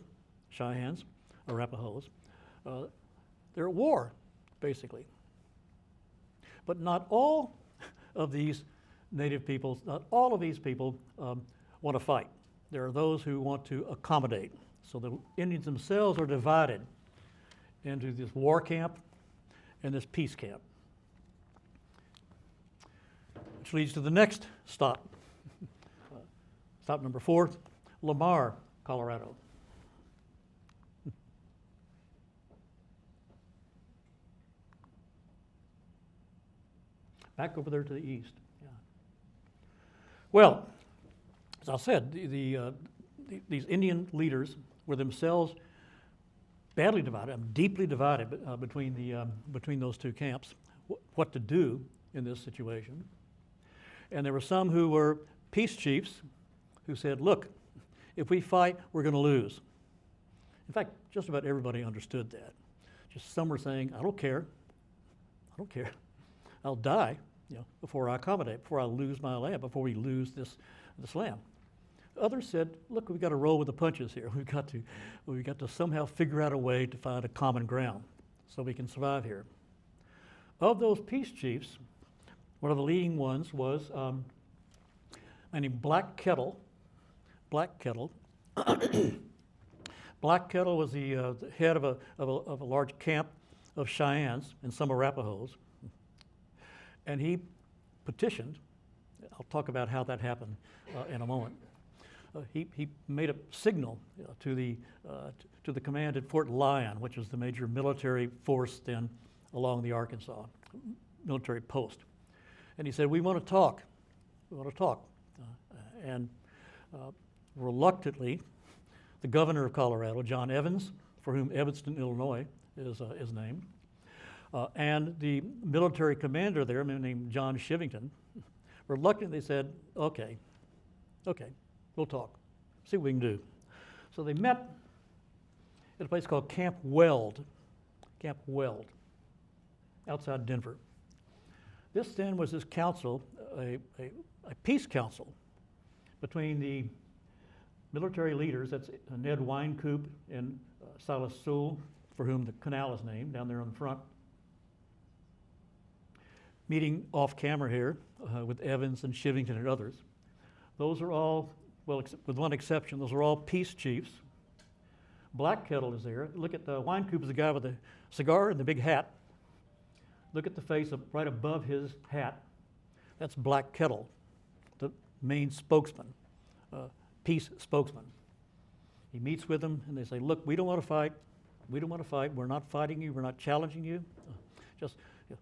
Cheyennes, Arapahoes. They're at war, basically. But not all of these native peoples, not all of these people want to fight. There are those who want to accommodate. So the Indians themselves are divided into this war camp and this peace camp. Which leads to the next stop. Stop number 4, Lamar, Colorado. Back over there to the east. Yeah. Well, as I said, these Indian leaders were themselves badly divided, deeply divided between those two camps, what to do in this situation. And there were some who were peace chiefs who said, look, if we fight, we're going to lose. In fact, just about everybody understood that. Just some were saying, I don't care. I'll die, before I accommodate, before I lose my land, before we lose this land. Others said, look, we've got to roll with the punches here. We've got to somehow figure out a way to find a common ground so we can survive here. Of those peace chiefs, one of the leading ones was a man named Black Kettle, Black Kettle. Black Kettle was the head of a large camp of Cheyennes and some Arapahoes. And he petitioned, I'll talk about how that happened in a moment. He made a signal to the command at Fort Lyon, which was the major military force then along the Arkansas, military post. And he said, we want to talk. We want to talk. And reluctantly, the governor of Colorado, John Evans, for whom Evanston, Illinois is named, and the military commander there, named John Shivington, reluctantly said, okay, we'll talk, see what we can do. So they met at a place called Camp Weld, outside Denver. This then was his council, a peace council between the military leaders, that's Ned Wynkoop and Silas Sewell, for whom the canal is named, down there on the front. Meeting off camera here with Evans and Shivington and others. Those are all, well, with one exception, those are all peace chiefs. Black Kettle is there. Look at Wynkoop is the guy with the cigar and the big hat. Look at the face right above his hat. That's Black Kettle, the main spokesman, peace spokesman. He meets with them and they say, look, we don't want to fight. We don't want to fight. We're not fighting you. We're not challenging you. Just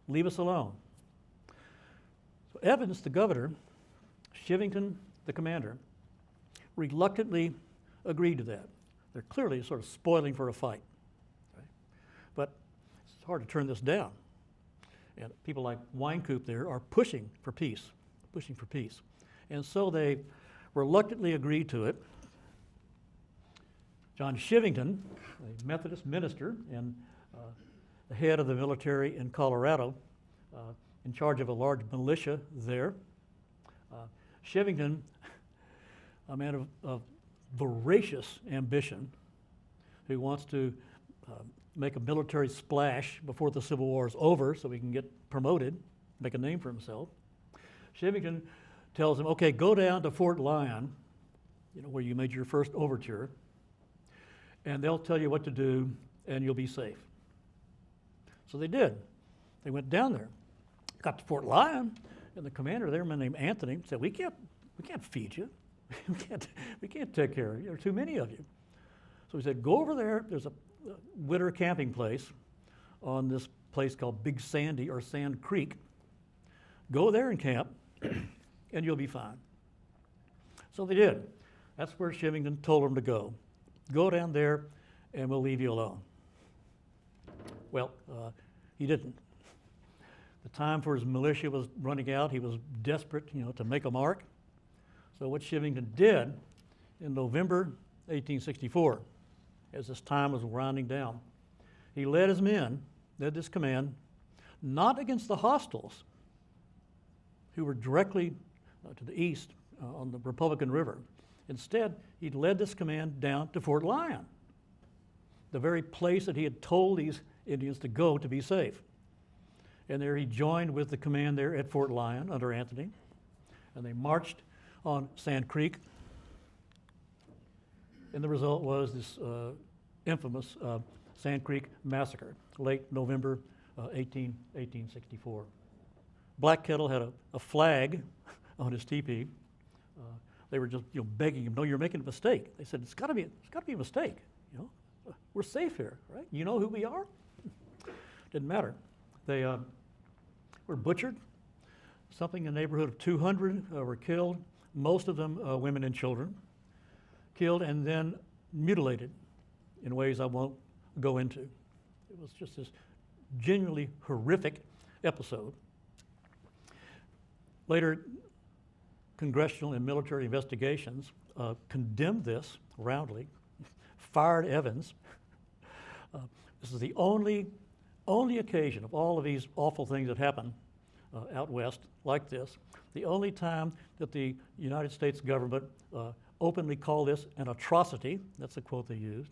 leave us alone. So Evans, the governor, Shivington, the commander, reluctantly agreed to that. They're clearly sort of spoiling for a fight. Right? But it's hard to turn this down. And people like Wynkoop there are pushing for peace. And so they reluctantly agreed to it. John Shivington, a Methodist minister and the head of the military in Colorado, in charge of a large militia there. Shivington, a man of voracious ambition, who wants to make a military splash before the Civil War is over so he can get promoted, make a name for himself. Shivington tells him, okay, go down to Fort Lyon, where you made your first overture, and they'll tell you what to do, and you'll be safe. So they did. They went down there, got to Fort Lyon, and the commander there, a man named Anthony, said, we can't feed you. we can't take care of you. There are too many of you. So he said, go over there. There's a winter camping place on this place called Big Sandy or Sand Creek. Go there and camp, and you'll be fine. So they did. That's where Shivington told them to go. Go down there, and we'll leave you alone. Well, he didn't. The time for his militia was running out. He was desperate, to make a mark. So what Shivington did in November 1864, as this time was winding down, he led his men, led this command, not against the hostiles, who were directly to the east on the Republican River. Instead, he led this command down to Fort Lyon, the very place that he had told these Indians to go to be safe. And there he joined with the command there at Fort Lyon under Anthony, and they marched on Sand Creek. And the result was this infamous Sand Creek Massacre, late November 1864. Black Kettle had a flag on his teepee. They were just begging him, no, you're making a mistake. They said, it's got to be a mistake. We're safe here, right? You know who we are? Didn't matter. They were butchered. Something in the neighborhood of 200 were killed, most of them women and children, killed and then mutilated in ways I won't go into. It was just this genuinely horrific episode. Later, congressional and military investigations condemned this roundly, fired Evans. This is the only occasion of all of these awful things that happen out west like this, the only time that the United States government openly called this an atrocity. That's the quote they used.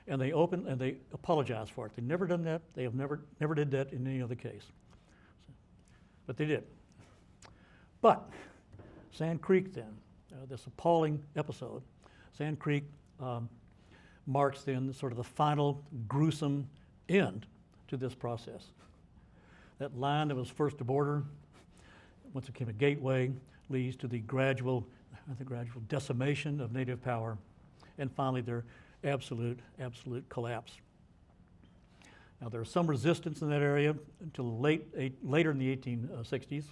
And they apologized for it. They've never done that. They have never did that in any other case. But they did. But Sand Creek then, this appalling episode. Sand Creek marks then sort of the final gruesome end to this process. That line that was first a border, once it became a gateway, leads to the gradual decimation of native power, and finally their absolute collapse. Now there was some resistance in that area until later in the 1860s,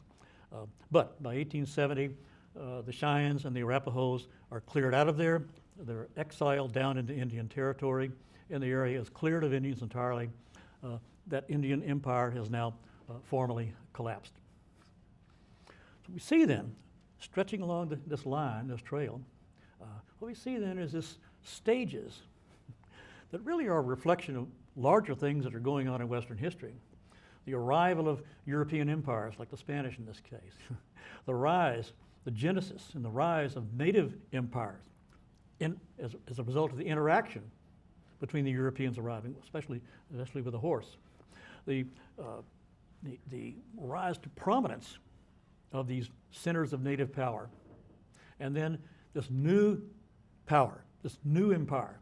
but by 1870, the Cheyennes and the Arapahoes are cleared out of there. They're exiled down into Indian territory, and the area is cleared of Indians entirely. That Indian empire has now formally collapsed. So we see then, stretching along this line, this trail, what we see then is this stages that really are a reflection of larger things that are going on in Western history. The arrival of European empires, like the Spanish in this case, the rise, the genesis and the rise of native empires as a result of the interaction between the Europeans arriving, especially with the horse. The rise to prominence of these centers of native power, and then this new power, this new empire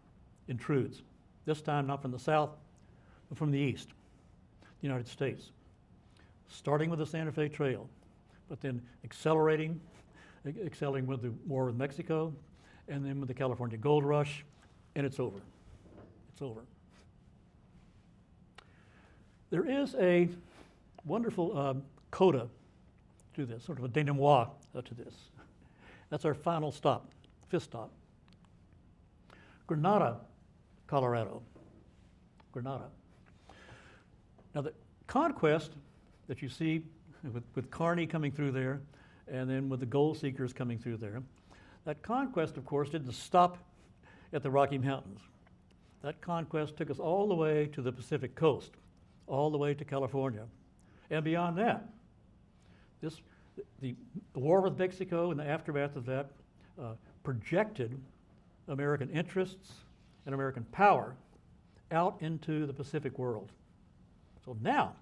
intrudes, this time not from the south, but from the east, the United States, starting with the Santa Fe Trail, but then excelling with the war with Mexico, and then with the California Gold Rush, and it's over. It's over. There is a wonderful coda to this, sort of a denouement to this. That's our final stop, fifth stop. Granada, Colorado. Granada. Now the conquest that you see with Kearny coming through there, and then with the gold seekers coming through there, that conquest, of course, didn't stop at the Rocky Mountains. That conquest took us all the way to the Pacific coast, all the way to California. And beyond that, the war with Mexico and the aftermath of that projected American interests and American power out into the Pacific world. So now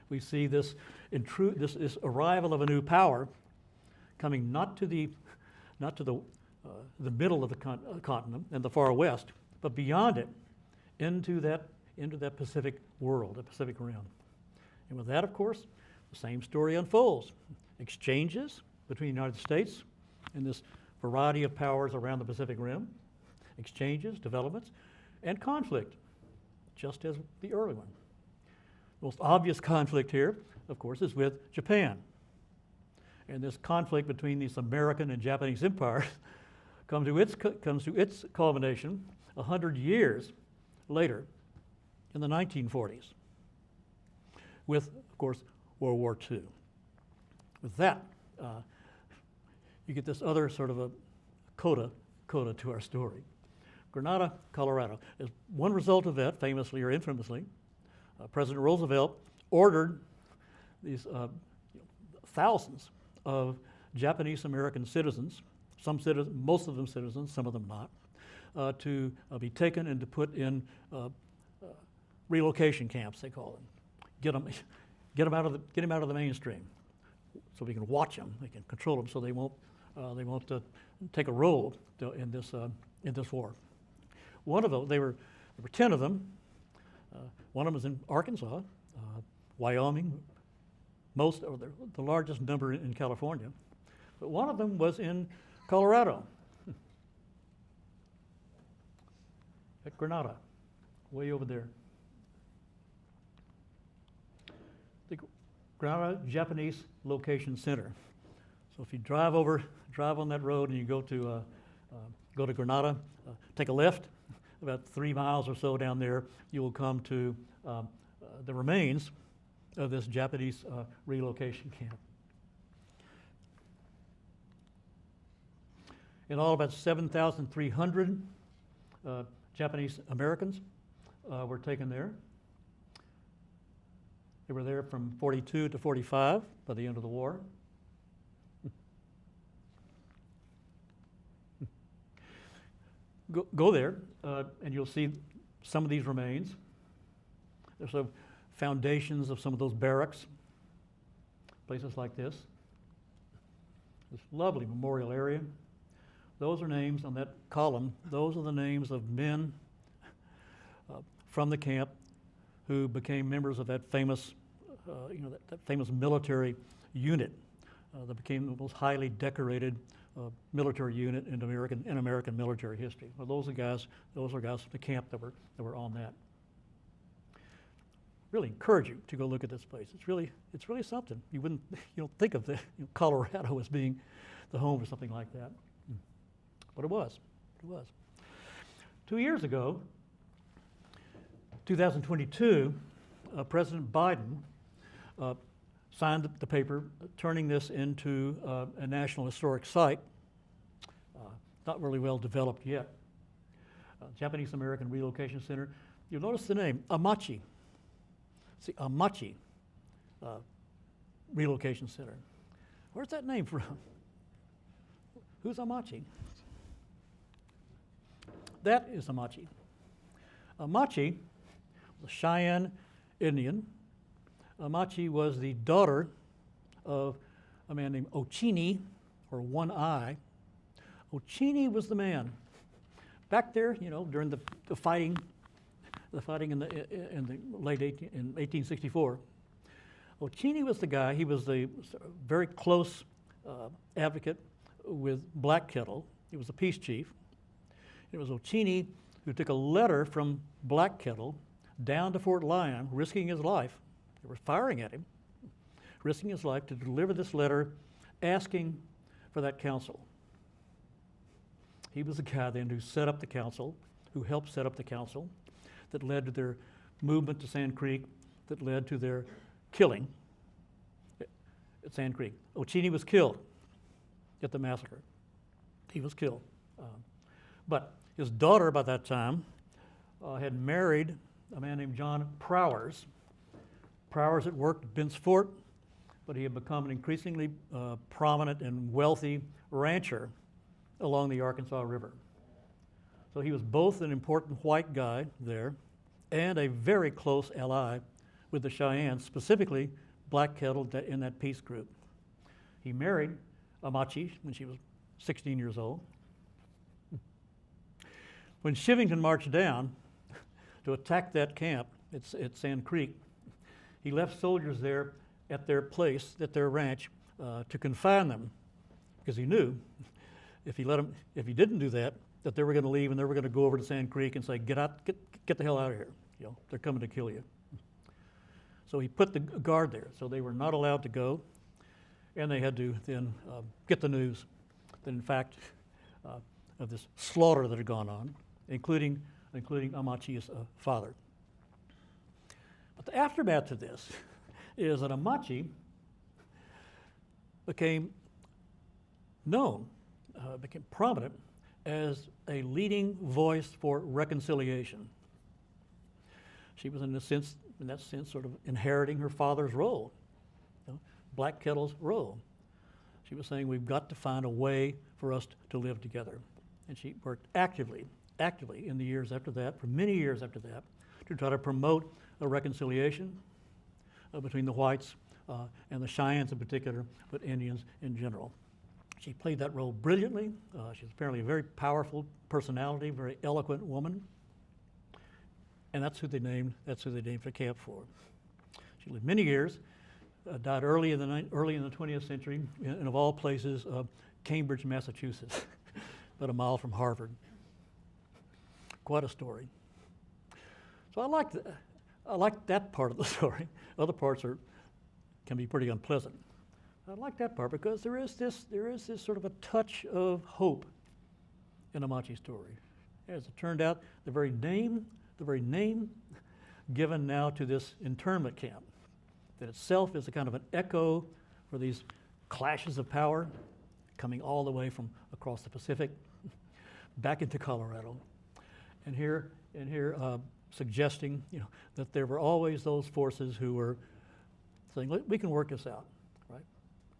we see this arrival of a new power coming not to the middle of the continent and the far west, but beyond it into that Pacific world, the Pacific Rim. And with that, of course, the same story unfolds. Exchanges between the United States and this variety of powers around the Pacific Rim, exchanges, developments, and conflict, just as the early one. The most obvious conflict here, of course, is with Japan. And this conflict between these American and Japanese empires comes to its culmination 100 years later, in the 1940s, with, of course, World War II. With that, you get this other sort of a coda to our story. Granada, Colorado. As one result of that, famously or infamously, President Roosevelt ordered these thousands of Japanese American citizens, most of them citizens, some of them not, to be taken and to put in relocation camps, they call them. Get them out of the mainstream, so we can watch them, we can control them, so they won't take a role in this war. One of them, there were 10 of them. One of them was in Arkansas, Wyoming, the largest number in California, but one of them was in Colorado, at Granada, way over there. The Granada Japanese Location Center. So if you drive on that road and you go to Granada, take a left, about 3 miles or so down there, you will come to the remains of this Japanese relocation camp. In all, about 7,300 Japanese Americans were taken there. They were there from 42 to 45 by the end of the war. Go there, and you'll see some of these remains. There's some foundations of some of those barracks, places like this. This lovely memorial area. those are names on that column. Those are the names of men from the camp who became members of that famous, that famous military unit that became the most highly decorated military unit in American military history. Well, those are guys from the camp that were on that. Really encourage you to go look at this place. It's really something. You don't think of Colorado as being the home for something like that, but it was. 2 years ago, 2022, President Biden signed the paper turning this into a National Historic Site. Not really well developed yet. Japanese American Relocation Center. You'll notice the name, Amachi. It's the Amachi Relocation Center. Where's that name from? Who's Amachi? That is Amachi. Amachi was a Cheyenne Indian. Amachi was the daughter of a man named Ochini, or One Eye. Ochini was the man. Back there, during the fighting in the late 1864, Ochini was the guy. He was the very close advocate with Black Kettle. He was a peace chief. It was Ochini who took a letter from Black Kettle down to Fort Lyon, risking his life. They were firing at him, risking his life to deliver this letter asking for that council. He was the guy then who set up the council, who helped set up the council, that led to their movement to Sand Creek, that led to their killing at Sand Creek. Ochini was killed at the massacre. He was killed. But his daughter by that time had married a man named John Prowers. Prowers had worked at Bent's Fort, but he had become an increasingly prominent and wealthy rancher along the Arkansas River. So he was both an important white guy there and a very close ally with the Cheyennes, specifically Black Kettle in that peace group. He married Amachi when she was 16 years old. When Shivington marched down to attack that camp at Sand Creek, he left soldiers there at their place, at their ranch, to confine them, because he knew if he didn't do that, that they were going to leave and they were going to go over to Sand Creek and say, get the hell out of here. They're coming to kill you. So he put the guard there, so they were not allowed to go, and they had to then get the news that in fact of this slaughter that had gone on, including Amachi's father. But the aftermath to this is that Amachi became known, became prominent as a leading voice for reconciliation. She was in that sense, sort of inheriting her father's role, Black Kettle's role. She was saying, we've got to find a way for us to live together. And she worked actively in the years after that, for many years after that, to try to promote a reconciliation between the whites and the Cheyennes in particular, but Indians in general. She played that role brilliantly. She's apparently a very powerful personality, very eloquent woman. And that's who they named the camp for. She lived many years, died early in the 20th century, and of all places, Cambridge, Massachusetts, about a mile from Harvard. Quite a story. So I like that part of the story. Other parts can be pretty unpleasant. I like that part because there is this sort of a touch of hope in Amachi's story. As it turned out, the very name given now to this internment camp, that itself is a kind of an echo for these clashes of power coming all the way from across the Pacific back into Colorado, and here suggesting that there were always those forces who were saying, we can work this out. It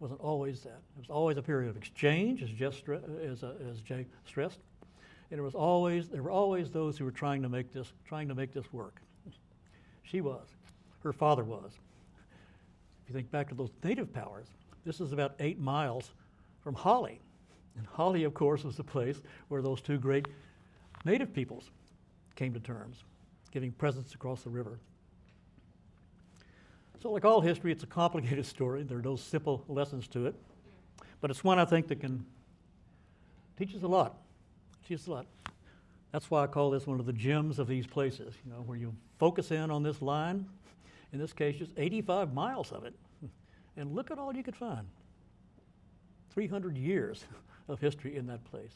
wasn't always that. It was always a period of exchange, as Jay stressed, and there were always those who were trying to make this work. She was. Her father was. If you think back to those native powers, this is about 8 miles from Holly, And Holly, of course, was the place where those two great native peoples came to terms, giving presents across the river. So like all history, it's a complicated story. There are no simple lessons to it. But it's one I think that can teach us a lot. Teach us a lot. That's why I call this one of the gems of these places, you know, where you focus in on this line, in this case, just 85 miles of it, and look at all you could find. 300 years of history in that place.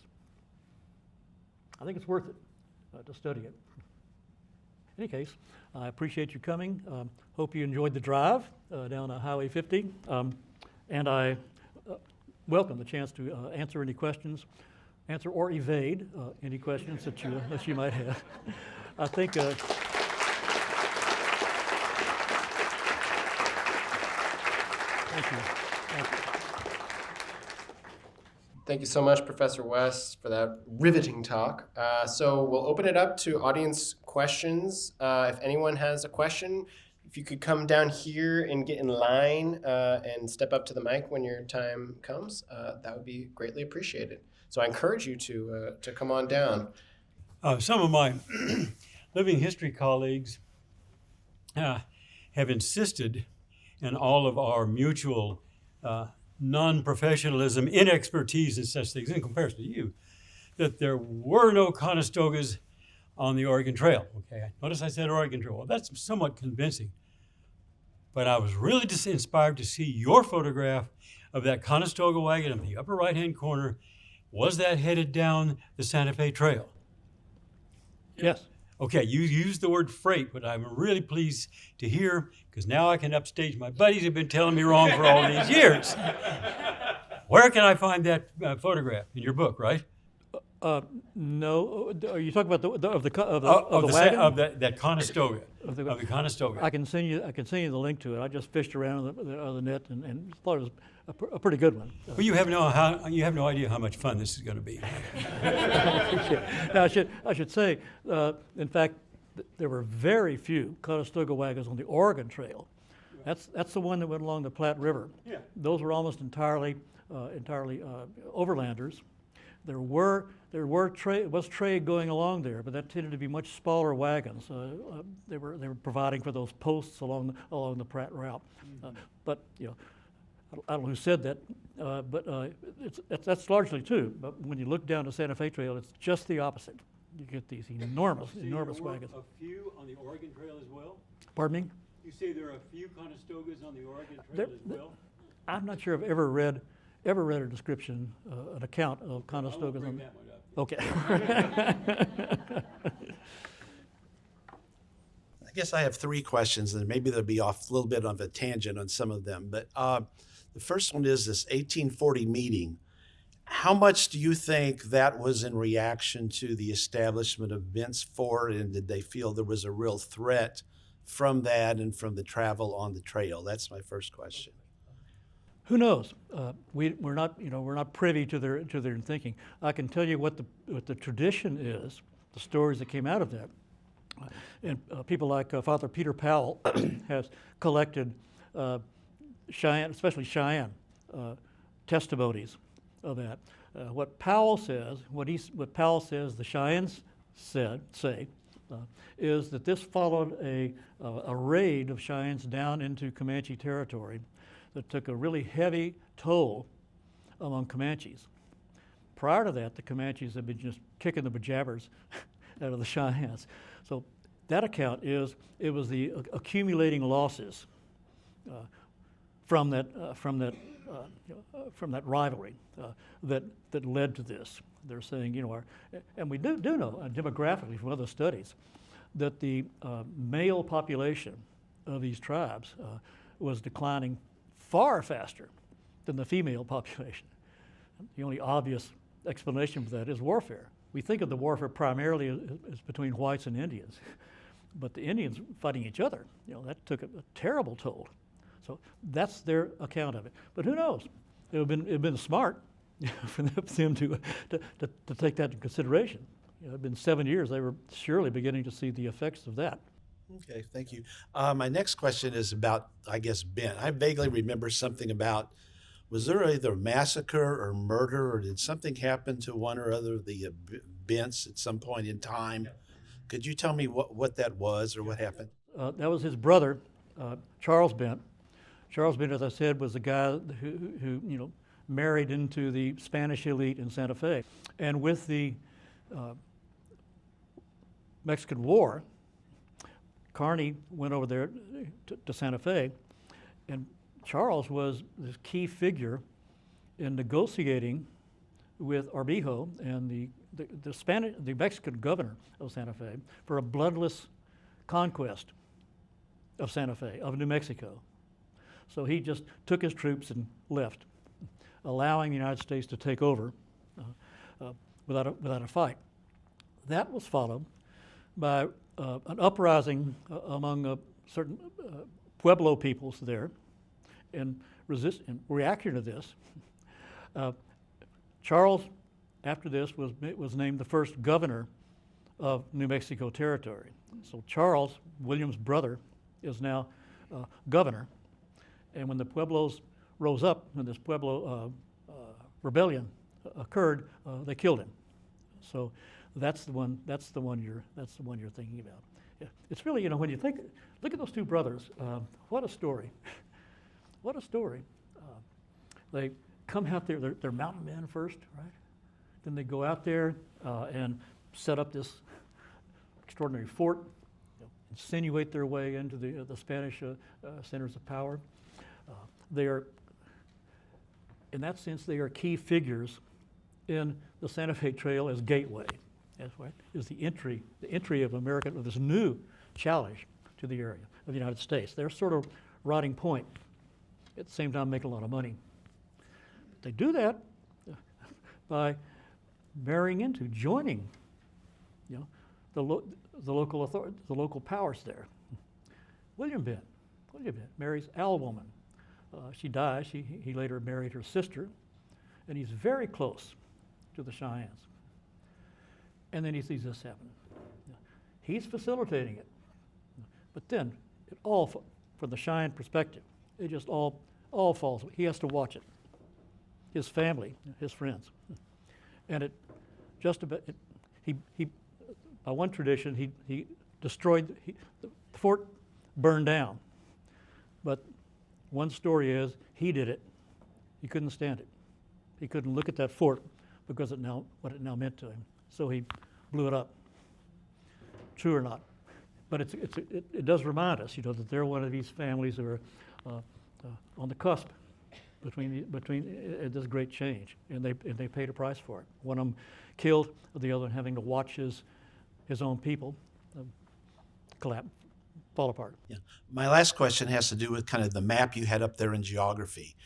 I think it's worth it to study it. In any case, I appreciate you coming. Hope you enjoyed the drive down Highway 50, and I welcome the chance to answer any questions, answer or evade any questions that you might have. I think. Thank you. Thank you. Thank you so much, Professor West, for that riveting talk. So we'll open it up to audience questions. If anyone has a question, if you could come down here and get in line and step up to the mic when your time comes, that would be greatly appreciated. So I encourage you to come on down. Some of my living history colleagues have insisted in all of our mutual non-professionalism, inexpertise, and such things in comparison to you, that there were no Conestogas on the Oregon Trail. Okay, notice I said Oregon Trail. Well, that's somewhat convincing. But I was really just inspired to see your photograph of that Conestoga wagon in the upper right-hand corner. Was that headed down the Santa Fe Trail? Yes. Okay, you used the word freight, but I'm really pleased to hear, because now I can upstage my buddies who've been telling me wrong for all these years. Where can I find that photograph? In your book, right? No. Are you talking about the wagon? Of that Conestoga. Of the Conestoga. I can send you the link to it. I just fished around the net and thought it was a pretty good one. Well, you have no idea how much fun this is going to be. Now, I should say, in fact, there were very few Conestoga wagons on the Oregon Trail. That's the one that went along the Platte River. Yeah. Those were almost entirely overlanders. There was trade going along there, but that tended to be much smaller wagons. They were providing for those posts along the Pratt route. But you know, I don't know who said that, but that's largely true. But when you look down the Santa Fe Trail, it's just the opposite. You get these enormous wagons. A few on the Oregon Trail as well? Pardon me? You say there are a few Conestogas on the Oregon Trail as well? I'm not sure I've ever read a description, an account of Conestogas. I won't bring that one up. Okay. I guess I have three questions, and maybe they'll be off a little bit of a tangent on some of them. But the first one is this 1840 meeting. How much do you think that was in reaction to the establishment of Bent's Fort, and did they feel there was a real threat from that and from the travel on the trail? That's my first question. Who knows? We're not privy to their thinking. I can tell you what the tradition is, the stories that came out of that, and people like Father Peter Powell has collected Cheyenne, especially Cheyenne, testimonies of that. What Powell says the Cheyennes say is that this followed a raid of Cheyennes down into Comanche territory that took a really heavy toll among Comanches. Prior to that, the Comanches had been just kicking the bejabbers out of the Cheyennes. So that account is it was the accumulating losses from that rivalry that led to this. They're saying, and we do know demographically from other studies that the male population of these tribes was declining far faster than the female population. The only obvious explanation for that is warfare. We think of the warfare primarily as between whites and Indians, but the Indians fighting each other, that took a terrible toll. So that's their account of it. But who knows? It would have been smart for them to take that into consideration. It's been 7 years. They were surely beginning to see the effects of that. Okay, thank you. My next question is about, I guess, Bent. I vaguely remember something about Was there either massacre or murder, or did something happen to one or other of the Bents at some point in time? Could you tell me what that was or what happened? That was his brother, Charles Bent. Charles Bent, as I said, was the guy who married into the Spanish elite in Santa Fe. And with the Mexican War, Kearny went over there to Santa Fe, and Charles was this key figure in negotiating with Armijo and the Mexican governor of Santa Fe for a bloodless conquest of Santa Fe, of New Mexico. So he just took his troops and left, allowing the United States to take over without a fight. That was followed by an uprising among certain Pueblo peoples there, and reaction to this. Charles, after this, was named the first governor of New Mexico Territory. So Charles, William's brother, is now governor. And when the Pueblos rose up, when this Pueblo rebellion occurred, they killed him. So that's the one you're thinking about. Yeah. It's really, when you look at those two brothers, what a story. What a story. They come out there, they're mountain men first, right? Then they go out there and set up this extraordinary fort, insinuate their way into the Spanish centers of power. They are, in that sense, they are key figures in the Santa Fe Trail as gateway. That's right, is the entry of America, of this new challenge to the area of the United States. They're sort of riding point, at the same time making a lot of money. But they do that by joining, the local authority, the local powers there. William Bent marries Al Woman. She dies. He later married her sister, and he's very close to the Cheyennes. And then he sees this happen. He's facilitating it, but then it all, from the Cheyenne perspective, it just all falls. He has to watch it. His family, his friends, and it just about he by one tradition he destroyed the fort, burned down, but one story is he did it. He couldn't stand it. He couldn't look at that fort because what it now meant to him. So he blew it up. True or not? But it does remind us, that they're one of these families who are on the cusp between this great change, and they paid a price for it. One of them killed, the other one having to watch his own people fall apart. Yeah. My last question has to do with kind of the map you had up there in geography.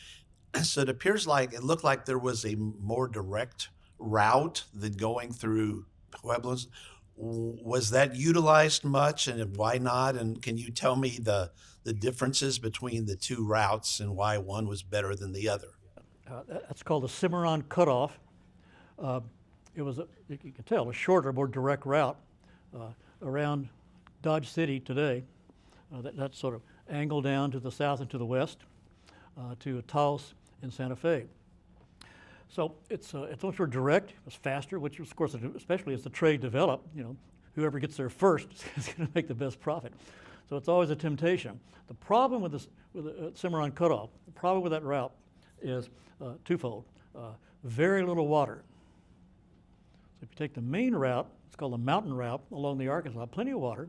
So it looked like there was a more direct route than going through Pueblos. Was that utilized much, and why not? And can you tell me the differences between the two routes and why one was better than the other? That's called the Cimarron Cutoff. It was, you can tell, a shorter, more direct route around Dodge City today. That sort of angle down to the south and to the west to Taos and Santa Fe. So it's much more direct, it's faster, which of course, especially as the trade developed, whoever gets there first is going to make the best profit. So it's always a temptation. The problem with the Cimarron Cutoff, the problem with that route is twofold. Very little water. So if you take the main route, it's called the mountain route along the Arkansas, plenty of water,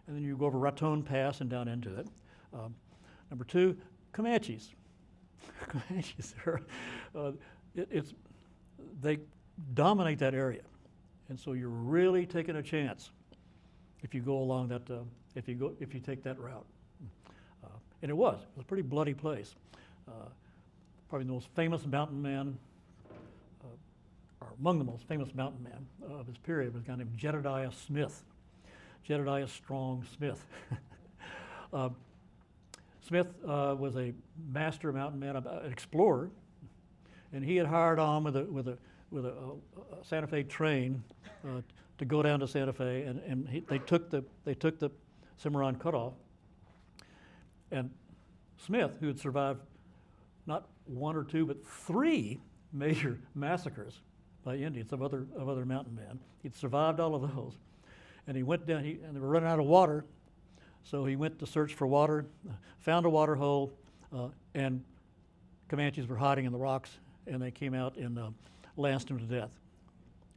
and then you go over Raton Pass and down into it. Number two, Comanches. Comanches are, they dominate that area, and so you're really taking a chance if you go along that. If you take that route, and it was a pretty bloody place. Probably the most famous mountain man, or among the most famous mountain men of his period, was a guy named Jedediah Smith. Jedediah Strong Smith. Smith was a master mountain man, an explorer, and he had hired on with a Santa Fe train to go down to Santa Fe, and they took the Cimarron Cutoff. And Smith, who had survived not one or two, but three major massacres by Indians of other mountain men. He'd survived all of those. And he went down, and they were running out of water, so he went to search for water, found a water hole, and Comanches were hiding in the rocks, and they came out and lanced him to death.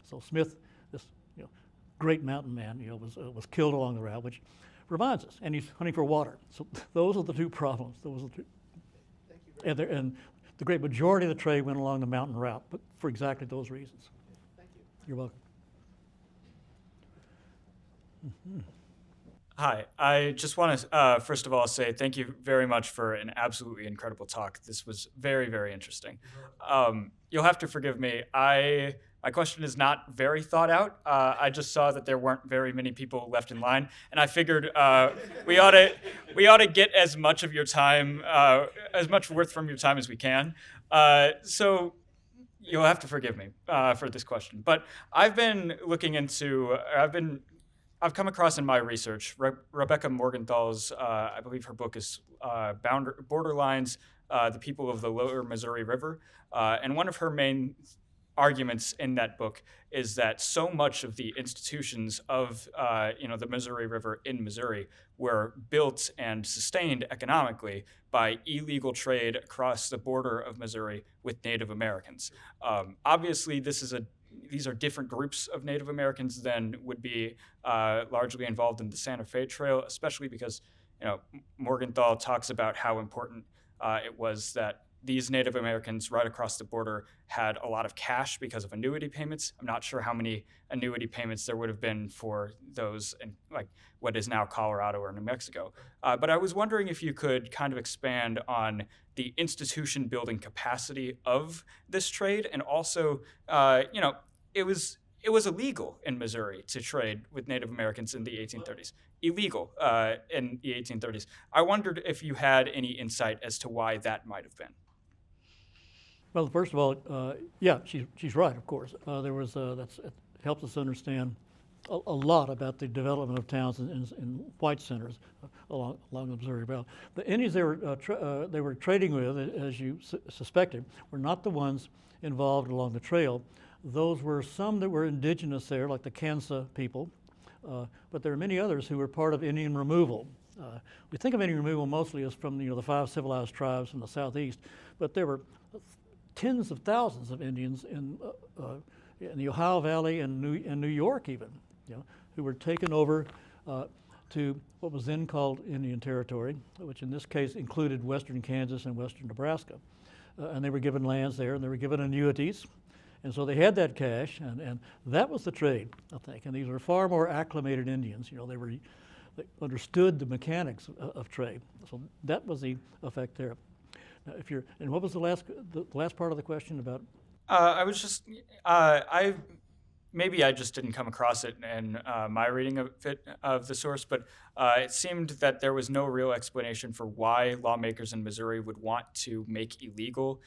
So Smith, this great mountain man, was killed along the route, which reminds us, and he's hunting for water. So those are the two problems. Those are the two. Thank you. And the great majority of the trade went along the mountain route, but for exactly those reasons. Thank you. You're welcome. Hi, I just want to first of all say thank you very much for an absolutely incredible talk. This was very, very interesting. You'll have to forgive me. My question is not very thought out. I just saw that there weren't very many people left in line, and I figured we ought to get as much of your time, as much worth from your time as we can. So you'll have to forgive me for this question. But I've been looking into. I've come across in my research Rebecca Morgenthal's, I believe her book is Borderlines, The People of the Lower Missouri River. And one of her main arguments in that book is that so much of the institutions of the Missouri River in Missouri were built and sustained economically by illegal trade across the border of Missouri with Native Americans. Obviously, these are different groups of Native Americans than would be largely involved in the Santa Fe Trail, especially because Morgenthau talks about how important it was that these Native Americans right across the border had a lot of cash because of annuity payments. I'm not sure how many annuity payments there would have been for those in like what is now Colorado or New Mexico. But I was wondering if you could kind of expand on the institution building capacity of this trade, and also, it was illegal in Missouri to trade with Native Americans in the 1830s. Illegal in the 1830s. I wondered if you had any insight as to why that might have been. Well, first of all, yeah, she's right, of course. It helps us understand a lot about the development of towns in white centers along the Missouri Valley. The Indians they were trading with, as you suspected, were not the ones involved along the trail. Those were some that were indigenous there, like the Kansa people, but there are many others who were part of Indian removal. We think of Indian removal mostly as from the 5 civilized tribes from the southeast, but there were tens of thousands of Indians in the Ohio Valley and New York even, who were taken over to what was then called Indian Territory, which in this case included western Kansas and western Nebraska. And they were given lands there, and they were given annuities. And so they had that cash, and that was the trade, I think. And these were far more acclimated Indians. They understood the mechanics of trade. So that was the effect there. Now, and what was the last part of the question about? I was just, maybe I just didn't come across it in my reading of the source, but it seemed that there was no real explanation for why lawmakers in Missouri would want to make illegal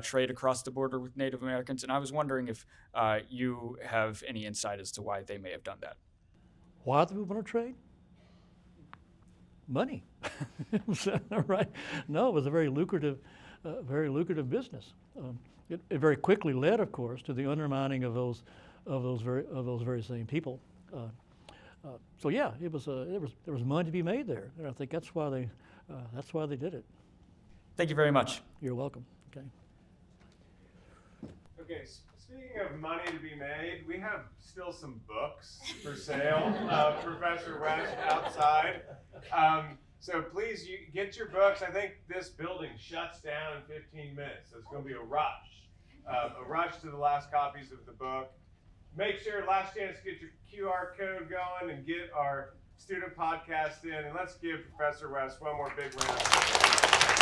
trade across the border with Native Americans. And I was wondering if you have any insight as to why they may have done that. Why do we want to trade? Money, right? No, it was a very lucrative business. It very quickly led, of course, to the undermining of those very same people. So yeah, there was money to be made there, and I think that's why they did it. Thank you very much. You're welcome. Okay. Okay, speaking of money to be made, we have still some books for sale, Professor West, outside. So please, you get your books. I think this building shuts down in 15 minutes, so it's going to be a rush to the last copies of the book. Make sure, last chance to get your QR code going and get our student podcast in. And let's give Professor West one more big round of applause.